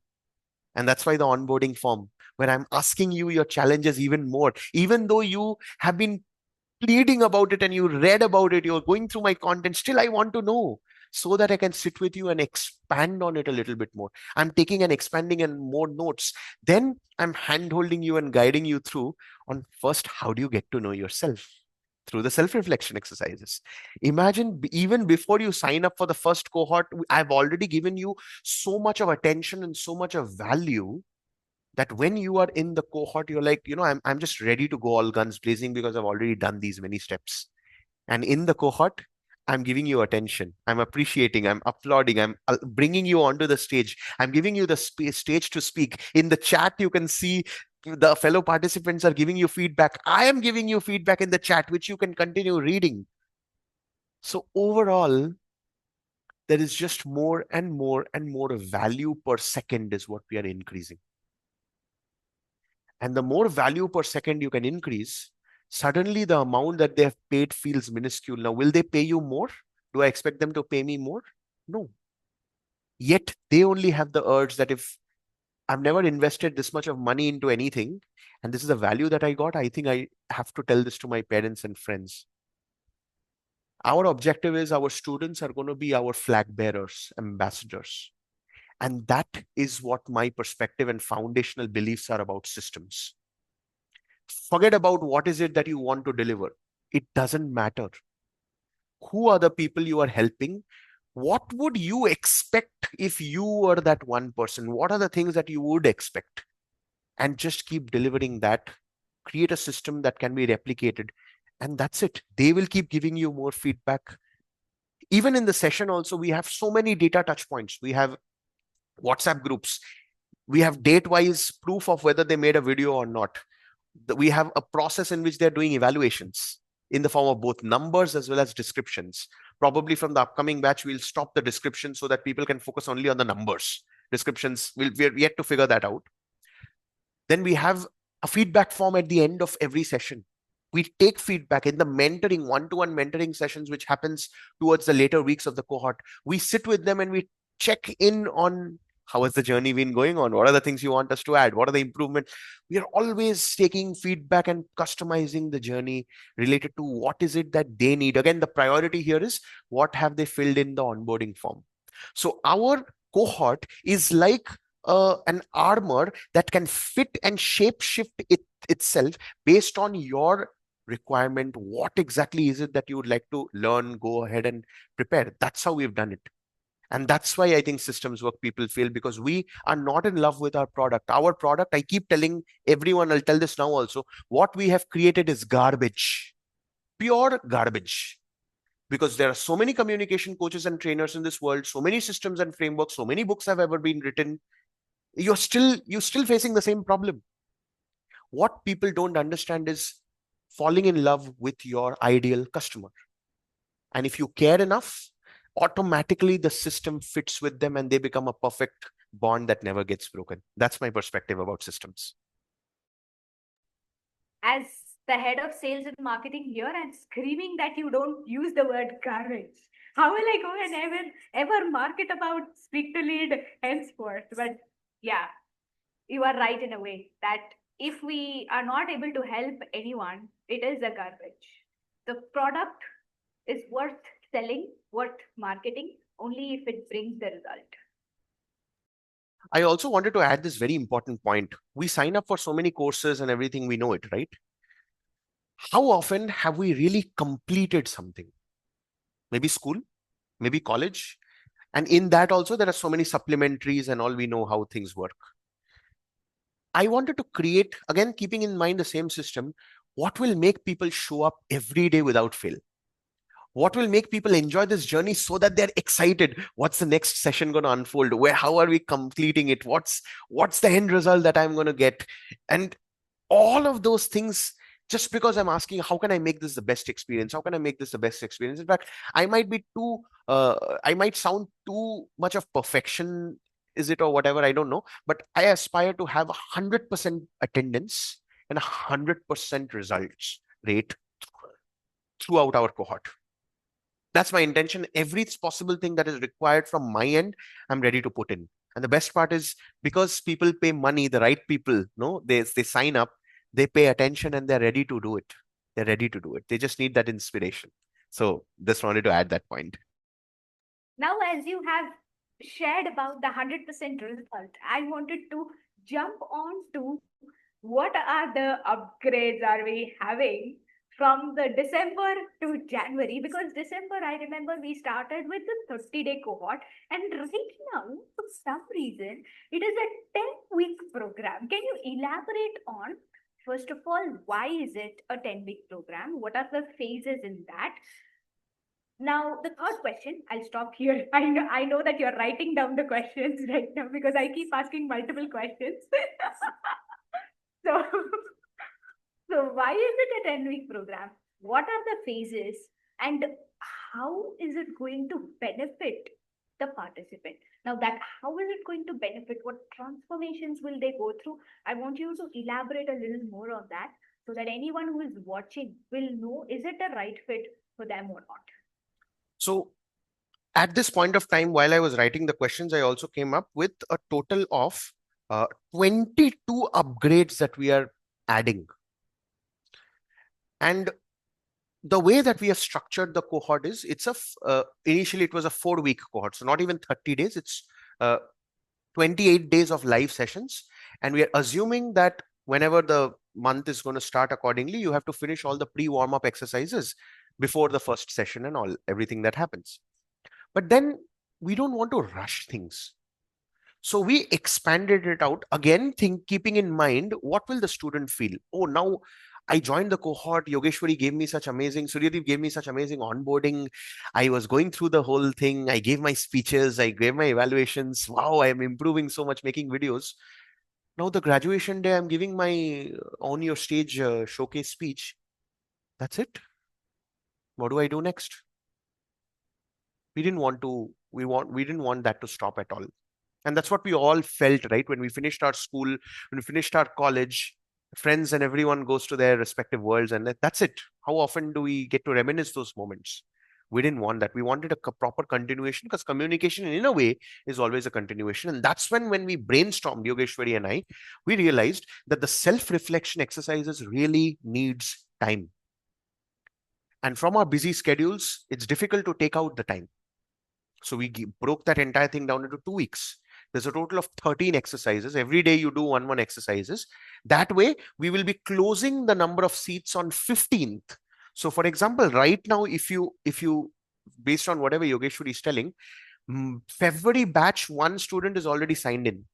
And that's why the onboarding form, where I'm asking you your challenges even more, even though you have been pleading about it and you read about it, you're going through my content, still I want to know so that I can sit with you and expand on it a little bit more. I'm taking and expanding and more notes. Then I'm hand holding you and guiding you through on first, how do you get to know yourself? Through the self-reflection exercises. Imagine even before you sign up for the first cohort, I've already given you so much of attention and so much of value that when you are in the cohort, you're like, I'm just ready to go all guns blazing because I've already done these many steps. And in the cohort, I'm giving you attention. I'm appreciating. I'm applauding. I'm bringing you onto the stage. I'm giving you the stage to speak. In the chat, you can see the fellow participants are giving you feedback. I am giving you feedback in the chat, which you can continue reading. So overall, there is just more and more and more value per second is what we are increasing. And the more value per second you can increase, suddenly the amount that they have paid feels minuscule. Now, will they pay you more? Do I expect them to pay me more? No. Yet they only have the urge that if I've never invested this much of money into anything, and this is the value that I got, I think I have to tell this to my parents and friends. Our objective is our students are going to be our flag bearers, ambassadors. And that is what my perspective and foundational beliefs are about systems. Forget about what is it that you want to deliver. It doesn't matter. Who are the people you are helping? What would you expect if you were that one person? What are the things that you would expect? And just keep delivering that. Create a system that can be replicated. And that's it. They will keep giving you more feedback. Even in the session also, we have so many data touch points. We have WhatsApp groups. We have date-wise proof of whether they made a video or not. We have a process in which they're doing evaluations in the form of both numbers as well as descriptions. Probably from the upcoming batch, we'll stop the description so that people can focus only on the numbers. Descriptions, we're yet to figure that out. Then we have a feedback form at the end of every session. We take feedback in the mentoring, one-to-one mentoring sessions, which happens towards the later weeks of the cohort. We sit with them and we check in on how has the journey been going on? What are the things you want us to add? What are the improvements? We are always taking feedback and customizing the journey related to what is it that they need. Again, the priority here is what have they filled in the onboarding form. So our cohort is like an armor that can fit and shape shift itself based on your requirement. What exactly is it that you would like to learn? Go ahead and prepare. That's how we've done it. And that's why I think systems work people fail, because we are not in love with our product. Our product, I keep telling everyone, I'll tell this now also, what we have created is garbage, pure garbage. Because there are so many communication coaches and trainers in this world, so many systems and frameworks, so many books have ever been written. You're still facing the same problem. What people don't understand is falling in love with your ideal customer. And if you care enough, automatically the system fits with them and they become a perfect bond that never gets broken. That's my perspective about systems. As the head of sales and marketing here, I'm screaming that you don't use the word garbage. How will I go and ever market about speak to lead henceforth? But yeah, you are right in a way that if we are not able to help anyone, it is a garbage. The product is worth selling, worth marketing, only if it brings the result. I also wanted to add this very important point. We sign up for so many courses and everything, we know it, right? How often have we really completed something? Maybe school, maybe college. And in that also, there are so many supplementaries and all, we know how things work. I wanted to create, again, keeping in mind the same system, what will make people show up every day without fail? What will make people enjoy this journey so that they're excited? What's the next session going to unfold? How are we completing it? What's the end result that I'm going to get? And all of those things, just because I'm asking, how can I make this the best experience? How can I make this the best experience? In fact, I might sound too much of perfection, is it, or whatever, I don't know. But I aspire to have 100% attendance and 100% results rate throughout our cohort. That's my intention. Every possible thing that is required from my end, I'm ready to put in. And the best part is, because people pay money, the right people, no, they sign up, they pay attention, and they're ready to do it. They're ready to do it. They just need that inspiration. So just wanted to add that point. Now, as you have shared about the 100% result, I wanted to jump on to what are the upgrades are we having from the December to January? Because December, I remember we started with the 30-day cohort, and right now, for some reason, it is a 10-week program. Can you elaborate on, first of all, why is it a 10-week program? What are the phases in that? Now, the third question, I'll stop here. I know that you're writing down the questions right now because I keep asking multiple questions. So, so why is it a 10-week program? What are the phases? And how is it going to benefit the participant? Now, that how is it going to benefit? What transformations will they go through? I want you to elaborate a little more on that so that anyone who is watching will know, is it a right fit for them or not? So at this point of time, while I was writing the questions, I also came up with a total of 22 upgrades that we are adding. And the way that we have structured the cohort is, initially it was a 4-week cohort, so not even 30 days, it's 28 days of live sessions. And we are assuming that whenever the month is going to start accordingly, you have to finish all the pre-warm-up exercises before the first session and everything that happens. But then we don't want to rush things. So we expanded it out again, keeping in mind, what will the student feel? Oh, now I joined the cohort. Yogeshwari gave me such amazing, Suryadeep gave me such amazing onboarding. I was going through the whole thing. I gave my speeches, I gave my evaluations. Wow, I am improving so much, making videos. Now, the graduation day, I'm giving my on your stage showcase speech. That's it. What do I do next? We didn't want that to stop at all. And that's what we all felt, right? When we finished our school, when we finished our college, friends and everyone goes to their respective worlds, and that's it. How often do we get to reminisce those moments? We didn't want that. We wanted a proper continuation, because communication, in a way, is always a continuation. And that's when we brainstormed, Yogeshwari and I, we realized that the self-reflection exercises really needs time. And from our busy schedules, it's difficult to take out the time. So we broke that entire thing down into 2 weeks. There's a total of 13 exercises. Every day you do one exercises. That way, we will be closing the number of seats on 15th. So for example, right now, if you based on whatever Yogeshwari is telling, February batch one student is already signed in.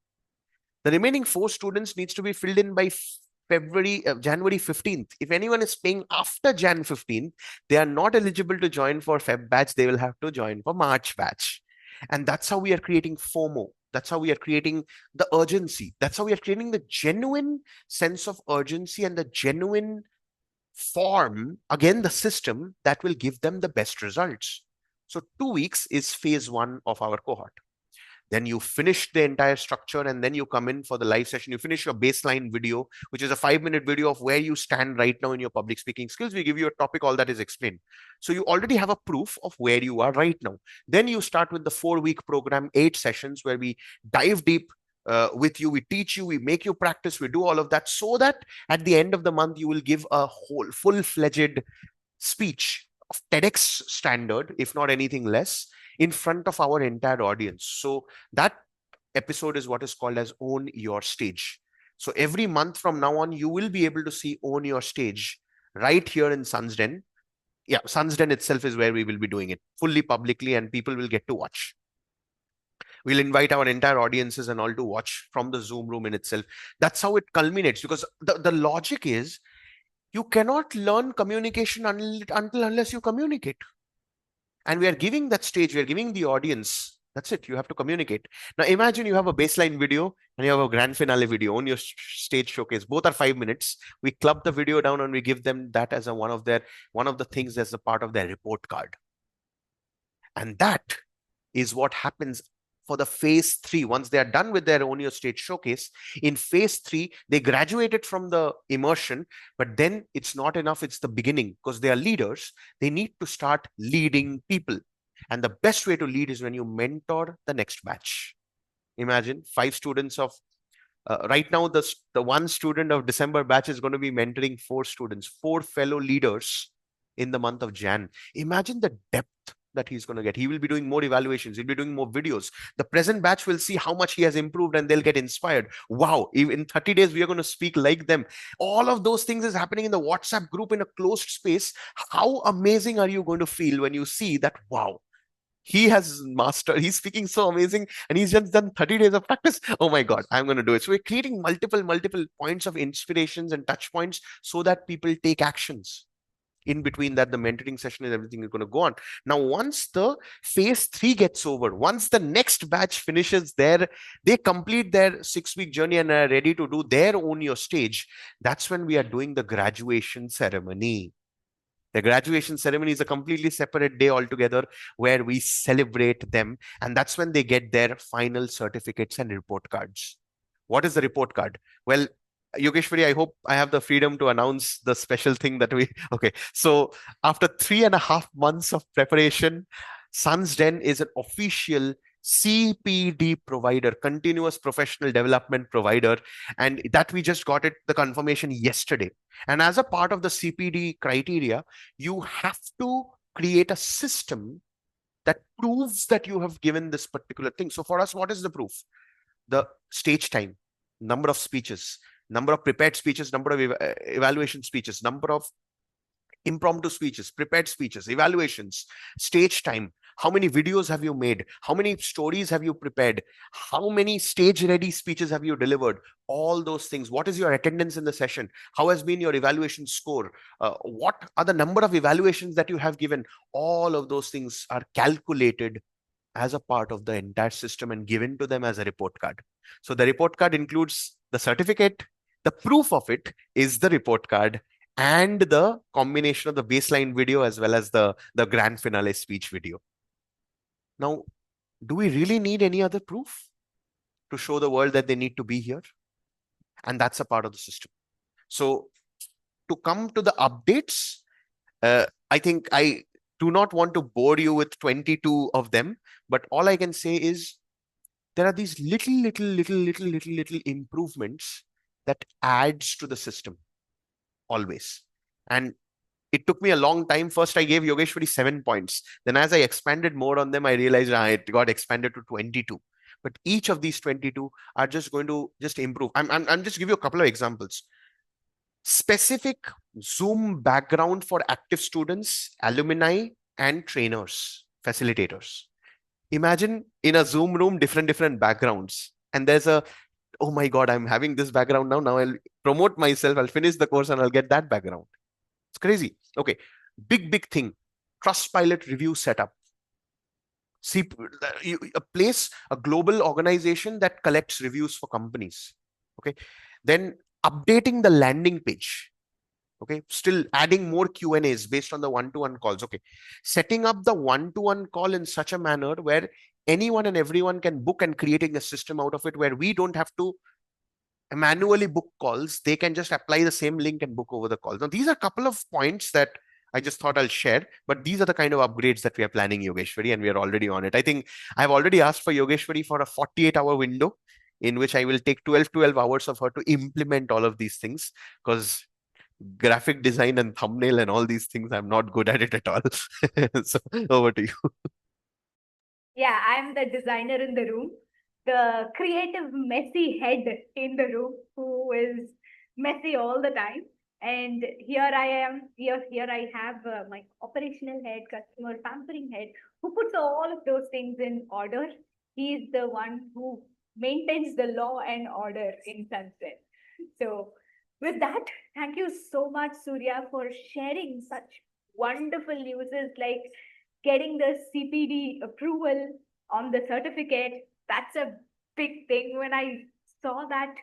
The remaining 4 students needs to be filled in by January 15th. If anyone is paying after Jan 15th, they are not eligible to join for Feb batch. They will have to join for March batch. And that's how we are creating FOMO. That's how we are creating the urgency. That's how we are creating the genuine sense of urgency and the genuine form, again, the system that will give them the best results. So 2 weeks is phase one of our cohort. Then you finish the entire structure, and then you come in for the live session. You finish your baseline video, which is a 5-minute video of where you stand right now in your public speaking skills. We give you a topic, all that is explained. So you already have a proof of where you are right now. Then you start with the 4-week program, 8 sessions, where we dive deep with you. We teach you, we make you practice, we do all of that, so that at the end of the month, you will give a whole full-fledged speech of TEDx standard, if not anything less, in front of our entire audience. So that episode is what is called as Own Your Stage. So every month from now on, you will be able to see Own Your Stage right here in Sunsden. Yeah, Sunsden itself is where we will be doing it fully publicly, and people will get to watch. We'll invite our entire audiences and all to watch from the Zoom room in itself. That's how it culminates, because the logic is, you cannot learn communication until unless you communicate. And we are giving that stage, we are giving the audience. That's it. You have to communicate. Now imagine you have a baseline video and you have a grand finale video on your stage showcase. Both are 5 minutes. We club the video down and we give them that as one of the things as a part of their report card. And that is what happens for the phase 3. Once they are done with their Own Your Stage showcase, in phase 3, they graduated from the immersion, but then it's not enough. It's the beginning, because they are leaders. They need to start leading people. And the best way to lead is when you mentor the next batch. Imagine 5 students of right now, the one student of December batch is going to be mentoring 4 students, 4 fellow leaders in the month of Jan. Imagine the depth that he's going to get. He will be doing more evaluations. He'll be doing more videos. The present batch will see how much he has improved, and they'll get inspired. Wow, in 30 days, we are going to speak like them. All of those things is happening in the WhatsApp group in a closed space. How amazing are you going to feel when you see that, wow, he has mastered, he's speaking so amazing, and he's just done 30 days of practice. Oh my God, I'm going to do it. So we're creating multiple points of inspirations and touch points, so that people take actions. In between that, the mentoring session and everything is going to go on. Now, once the phase 3 gets over, once the next batch finishes they complete their 6-week journey and are ready to do their Own Your Stage, that's when we are doing the graduation ceremony. The graduation ceremony is a completely separate day altogether, where we celebrate them. And that's when they get their final certificates and report cards. What is the report card? Well, Yogeshwari, I hope I have the freedom to announce the special thing that okay. So after 3.5 months of preparation, Sunsden is an official CPD provider, continuous professional development provider. And that we just got the confirmation yesterday. And as a part of the CPD criteria, you have to create a system that proves that you have given this particular thing. So for us, what is the proof? The stage time, number of speeches, number of prepared speeches, number of evaluation speeches, number of impromptu speeches, prepared speeches, evaluations, stage time, How many videos have you made? How many stories have you prepared? How many stage ready speeches have you delivered? All those things. What is your attendance in the session? How has been your evaluation score? What are the number of evaluations that you have given? All of those things are calculated as a part of the entire system and given to them as a report card. So the report card includes the certificate, the proof of it is the report card, and the combination of the baseline video as well as the grand finale speech video. Now, do we really need any other proof to show the world that they need to be here? And that's a part of the system. So to come to the updates, I think I do not want to bore you with 22 of them, but all I can say is there are these little improvements that adds to the system always. And it took me a long time. First, I gave Yogeshwari 7 points. Then as I expanded more on them, I realized it got expanded to 22. But each of these 22 are just going to just improve. I'm just give you a couple of examples. Specific Zoom background for active students, alumni, and trainers, facilitators. Imagine in a Zoom room, different backgrounds. And there's a, oh my God, I'm having this background now. Now I'll promote myself. I'll finish the course and I'll get that background. It's crazy. Okay. Big thing. Trustpilot review setup. See, a place, a global organization that collects reviews for companies. Okay. Then updating the landing page. Okay, still adding more Q&As based on the one-to-one calls. Okay, setting up the one-to-one call in such a manner where anyone and everyone can book, and creating a system out of it where we don't have to manually book calls. They can just apply the same link and book over the call. Now, these are a couple of points that I just thought I'll share, but these are the kind of upgrades that we are planning, Yogeshwari, and we are already on it. I think I've already asked for Yogeshwari for a 48-hour window in which I will take 12 hours of her to implement all of these things, because graphic design and thumbnail and all these things, I'm not good at it at all. So over to you. Yeah, I'm the designer in the room, the creative, messy head in the room who is messy all the time. And here I am, here I have my operational head, customer pampering head, who puts all of those things in order. He's the one who maintains the law and order in Sunset. So, with that, thank you so much, Surya, for sharing such wonderful uses like getting the CPD approval on the certificate. That's a big thing. When I saw that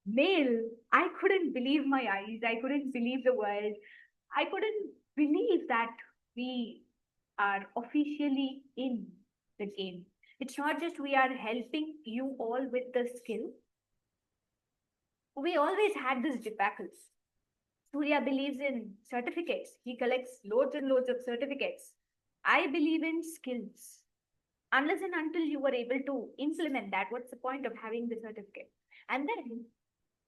mail, I couldn't believe my eyes. I couldn't believe the world. I couldn't believe that we are officially in the game. It's not just we are helping you all with the skill. We always had this debacle. Surya believes in certificates. He collects loads and loads of certificates. I believe in skills. Unless and until you were able to implement that, what's the point of having the certificate? And then,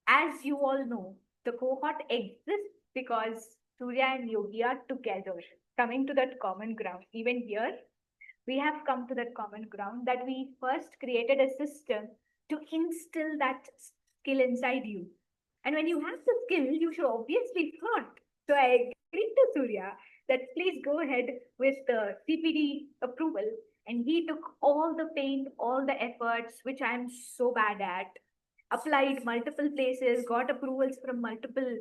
as you all know, the cohort exists because Surya and Yogi are together, coming to that common ground. Even here, we have come to that common ground that we first created a system to instill that skill inside you. And when you have the skill, you should obviously flaunt. So I agreed to Surya that please go ahead with the CPD approval. And he took all the pain, all the efforts, which I'm so bad at, applied multiple places, got approvals from multiple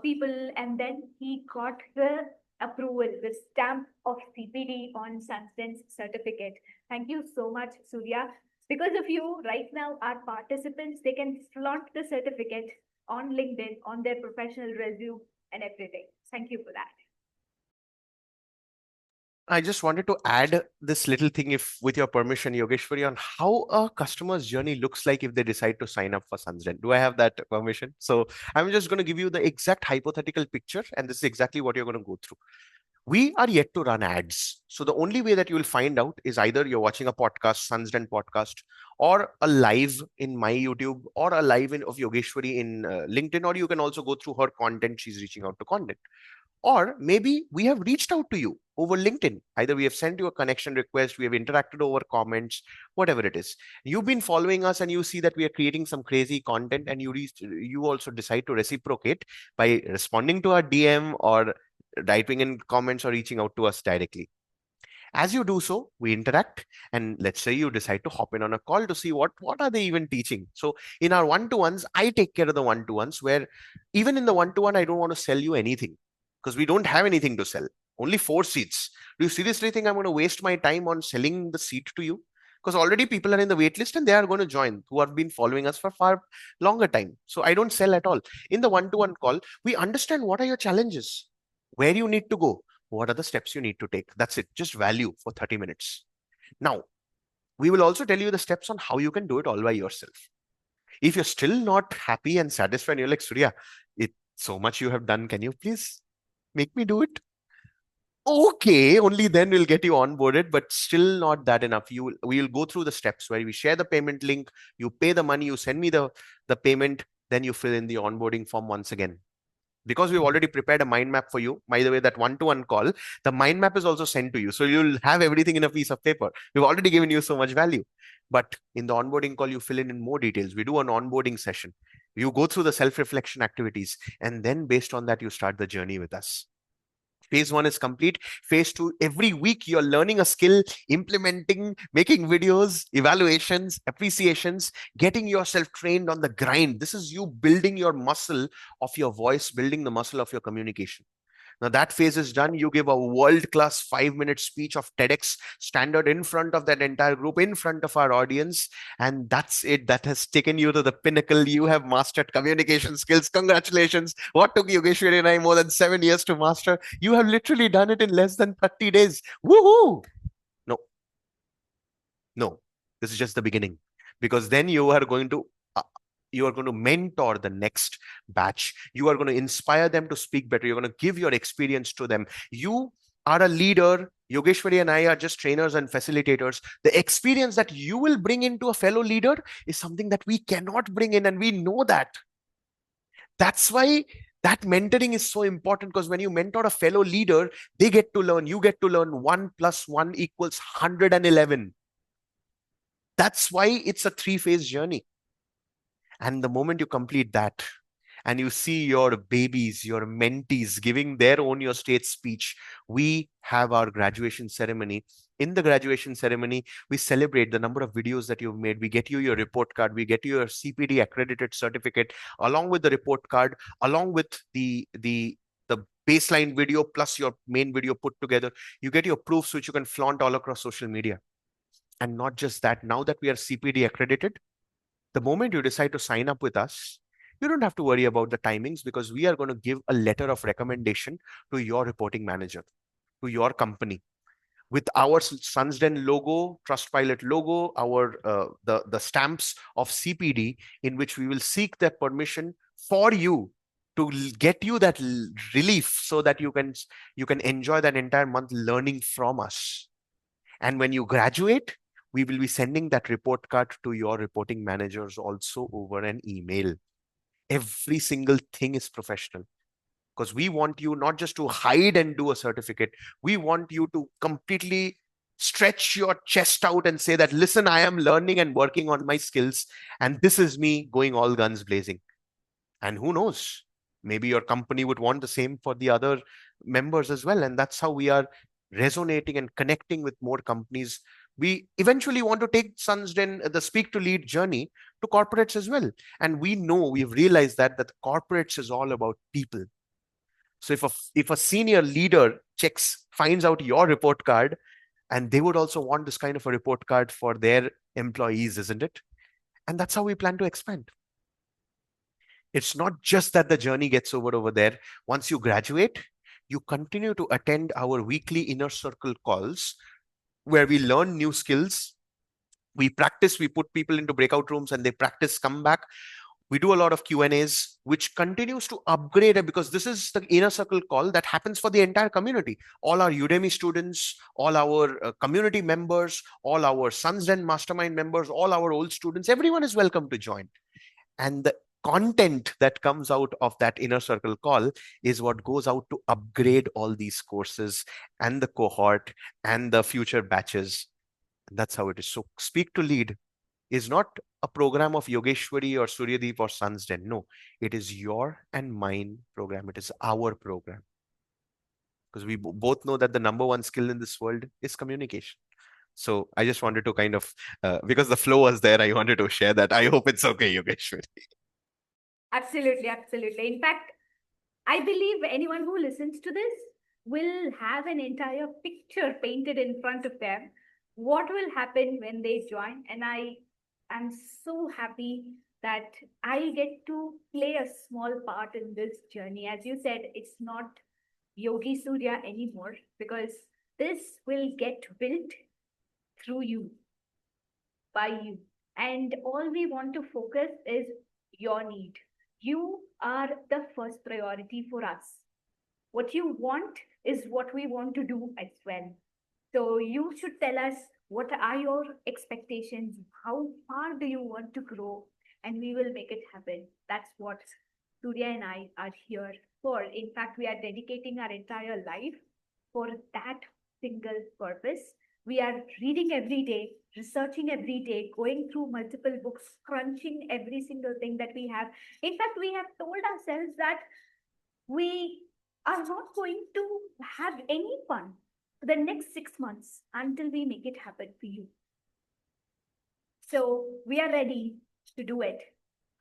people, and then he got the approval, the stamp of CPD on Sunsense certificate. Thank you so much, Surya. Because of you, right now, our participants, they can flaunt the certificate on LinkedIn, on their professional resume and everything. Thank you for that. I just wanted to add this little thing, if with your permission, Yogeshwari, on how a customer's journey looks like if they decide to sign up for Sunzen. Do I have that permission? So I'm just going to give you the exact hypothetical picture, and this is exactly what you're going to go through. We are yet to run ads. So the only way that you will find out is either you're watching a podcast, Sunsden podcast, or a live in my YouTube, or a live of Yogeshwari in LinkedIn, or you can also go through her content. She's reaching out to content. Or maybe we have reached out to you over LinkedIn. Either we have sent you a connection request, we have interacted over comments, whatever it is. You've been following us and you see that we are creating some crazy content, and you also decide to reciprocate by responding to our DM or typing in comments or reaching out to us directly. As you do so, we interact, and let's say you decide to hop in on a call to see what are they even teaching. So in our one-to-ones, I take care of the one-to-ones, where even in the one-to-one, I don't want to sell you anything because we don't have anything to sell. Only 4 seats. Do you seriously think I'm going to waste my time on selling the seat to you? Because already people are in the wait list and they are going to join who have been following us for far longer time. So I don't sell at all. In the one-to-one call, we understand what are your challenges, where you need to go, what are the steps you need to take. That's it. Just value for 30 minutes. Now, we will also tell you the steps on how you can do it all by yourself. If you're still not happy and satisfied, you're like, Surya, it's so much you have done. Can you please make me do it? Okay, only then we'll get you onboarded, but still not that enough. We will go through the steps where we share the payment link, you pay the money, you send me the payment, then you fill in the onboarding form once again. Because we've already prepared a mind map for you. By the way, that one-to-one call, the mind map is also sent to you. So you'll have everything in a piece of paper. We've already given you so much value. But in the onboarding call, you fill in more details. We do an onboarding session. You go through the self-reflection activities, and then based on that, you start the journey with us. Phase one is complete. Phase two, every week you're learning a skill, implementing, making videos, evaluations, appreciations, getting yourself trained on the grind. This is you building your muscle of your voice, building the muscle of your communication. Now that phase is done. You give a world-class 5-minute speech of TEDx standard in front of that entire group, in front of our audience. And that's it. That has taken you to the pinnacle. You have mastered communication skills. Congratulations. What took Yogeshwari and I more than 7 years to master? You have literally done it in less than 30 days. Woohoo! No, no, this is just the beginning, because then uh, you are going to mentor the next batch. You are going to inspire them to speak better. You're going to give your experience to them. You are a leader. Yogeshwari and I are just trainers and facilitators. The experience that you will bring into a fellow leader is something that we cannot bring in, and we know that. That's why that mentoring is so important, because when you mentor a fellow leader, they get to learn, you get to learn. 1 + 1 = 111. That's why it's a 3-phase journey. And the moment you complete that, and you see your babies, your mentees giving their own your state speech, we have our graduation ceremony. In the graduation ceremony, we celebrate the number of videos that you've made. We get you your report card. We get you your CPD accredited certificate, along with the report card, along with the baseline video plus your main video put together. You get your proofs, which you can flaunt all across social media. And not just that, now that we are CPD accredited, the moment you decide to sign up with us, you don't have to worry about the timings, because we are going to give a letter of recommendation to your reporting manager, to your company, with our Sunsden logo, Trustpilot logo, our the stamps of CPD, in which we will seek that permission for you to get you that relief, so that you can enjoy that entire month learning from us. And when you graduate, we will be sending that report card to your reporting managers also over an email. Every single thing is professional, because we want you not just to hide and do a certificate. We want you to completely stretch your chest out and say that, listen, I am learning and working on my skills, and this is me going all guns blazing. And who knows, maybe your company would want the same for the other members as well. And that's how we are resonating and connecting with more companies. We eventually want to take Sunsden, the speak to lead journey, to corporates as well. And we know, we've realized that corporates is all about people. So if a senior leader finds out your report card, and they would also want this kind of a report card for their employees, isn't it? And that's how we plan to expand. It's not just that the journey gets over there. Once you graduate, you continue to attend our weekly inner circle calls, where we learn new skills. We practice, we put people into breakout rooms and they practice, come back. We do a lot of Q&As, which continues to upgrade it, because this is the inner circle call that happens for the entire community. All our Udemy students, all our community members, all our Sunsden Mastermind members, all our old students, everyone is welcome to join. And the content that comes out of that inner circle call is what goes out to upgrade all these courses and the cohort and the future batches. That's how it is. So Speak to Lead is not a program of Yogeshwari or Suryadeep or Sunsden. No, it is your and mine program. It is our program. because we both know that the number one skill in this world is communication. So I just wanted to kind of, because the flow was there, I wanted to share that. I hope it's okay, Yogeshwari. Absolutely, absolutely. In fact, I believe anyone who listens to this will have an entire picture painted in front of them. What will happen when they join? And I am so happy that I get to play a small part in this journey. As you said, it's not Yogi Surya anymore because this will get built through you, by you. And all we want to focus is your need. You are the first priority for us. What you want is what we want to do as well. So you should tell us what are your expectations, how far do you want to grow, and we will make it happen. That's what Surya and I are here for. In fact, we are dedicating our entire life for that single purpose. We are reading every day, researching every day, going through multiple books, crunching every single thing that we have. In fact, we have told ourselves that we are not going to have any fun for the next 6 months until we make it happen for you. So we are ready to do it.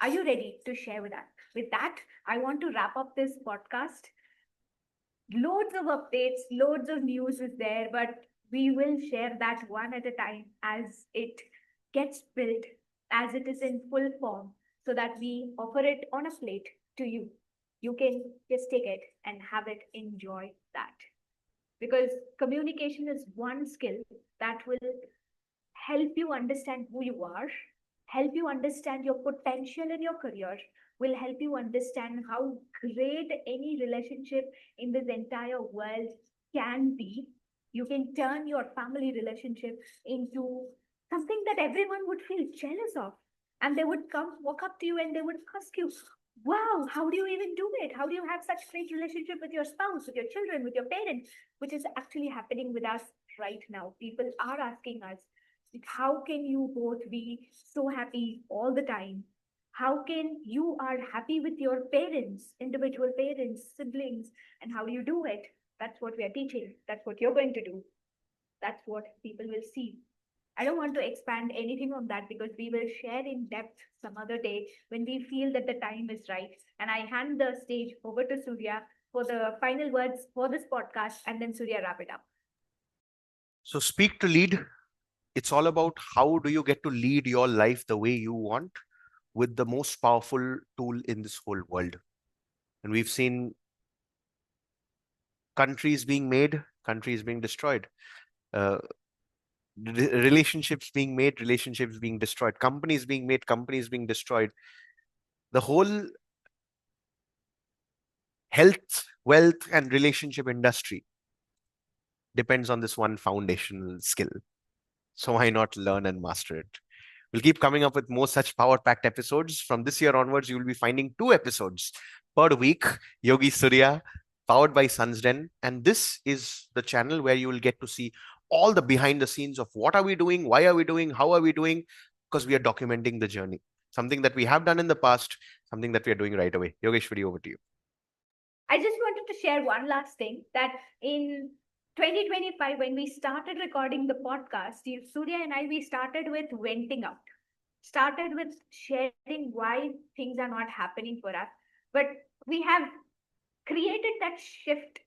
Are you ready to share with us? With that, I want to wrap up this podcast. Loads of updates, loads of news is there, but we will share that one at a time as it gets built, as it is in full form, so that we offer it on a plate to you. You can just take it and have it, enjoy that. Because communication is one skill that will help you understand who you are, help you understand your potential in your career, will help you understand how great any relationship in this entire world can be. You can turn your family relationship into something that everyone would feel jealous of. And they would come, walk up to you, and they would ask you, wow, how do you even do it? How do you have such great relationship with your spouse, with your children, with your parents? Which is actually happening with us right now. People are asking us, like, how can you both be so happy all the time? How can you are happy with your parents, individual parents, siblings, and how do you do it? That's what we are teaching. That's what you're going to do. That's what people will see. I don't want to expand anything on that because we will share in depth some other day when we feel that the time is right. And I hand the stage over to Surya for the final words for this podcast, and then Surya wrap it up. So, speak to lead. It's all about how do you get to lead your life the way you want with the most powerful tool in this whole world. And we've seen countries being made, countries being destroyed, uh, relationships being made, relationships being destroyed, companies being made, companies being destroyed. The whole health, wealth, and relationship industry depends on this one foundational skill. So why not learn and master it? We'll keep coming up with more such power-packed episodes. From this year onwards, you will be finding 2 episodes per week. Yogi Surya, powered by Sunsden. And this is the channel where you will get to see all the behind the scenes of what are we doing, why are we doing, how are we doing, because we are documenting the journey. Something that we have done in the past, something that we are doing right away. Yogeshwari, over to you. I just wanted to share one last thing that in 2025, when we started recording the podcast, Surya and I, we started with venting out, started with sharing why things are not happening for us. But we have created that shift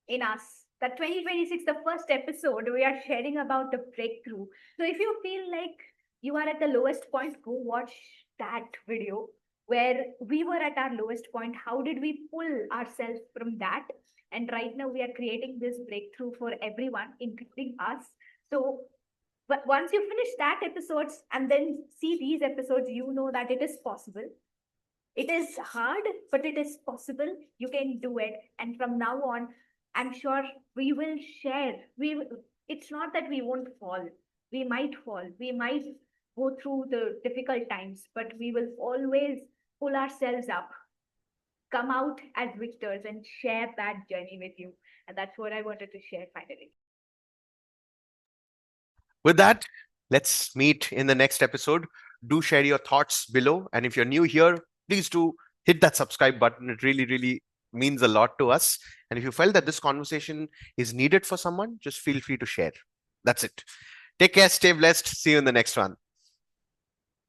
in us. That 2026, the first episode, we are sharing about the breakthrough. So if you feel like you are at the lowest point, go watch that video where we were at our lowest point. How did we pull ourselves from that? And right now we are creating this breakthrough for everyone, including us. So but once you finish that episodes and then see these episodes, you know that it is possible. It is hard, but it is possible. You can do it. And from now on, I'm sure we will share. It's not that we won't fall. We might fall. We might go through the difficult times, but we will always pull ourselves up, come out as victors, and share that journey with you. And that's what I wanted to share finally. With that, let's meet in the next episode. Do share your thoughts below. And if you're new here, please do hit that subscribe button. It really, really means a lot to us. And if you felt that this conversation is needed for someone, just feel free to share. That's it. Take care, stay blessed. See you in the next one.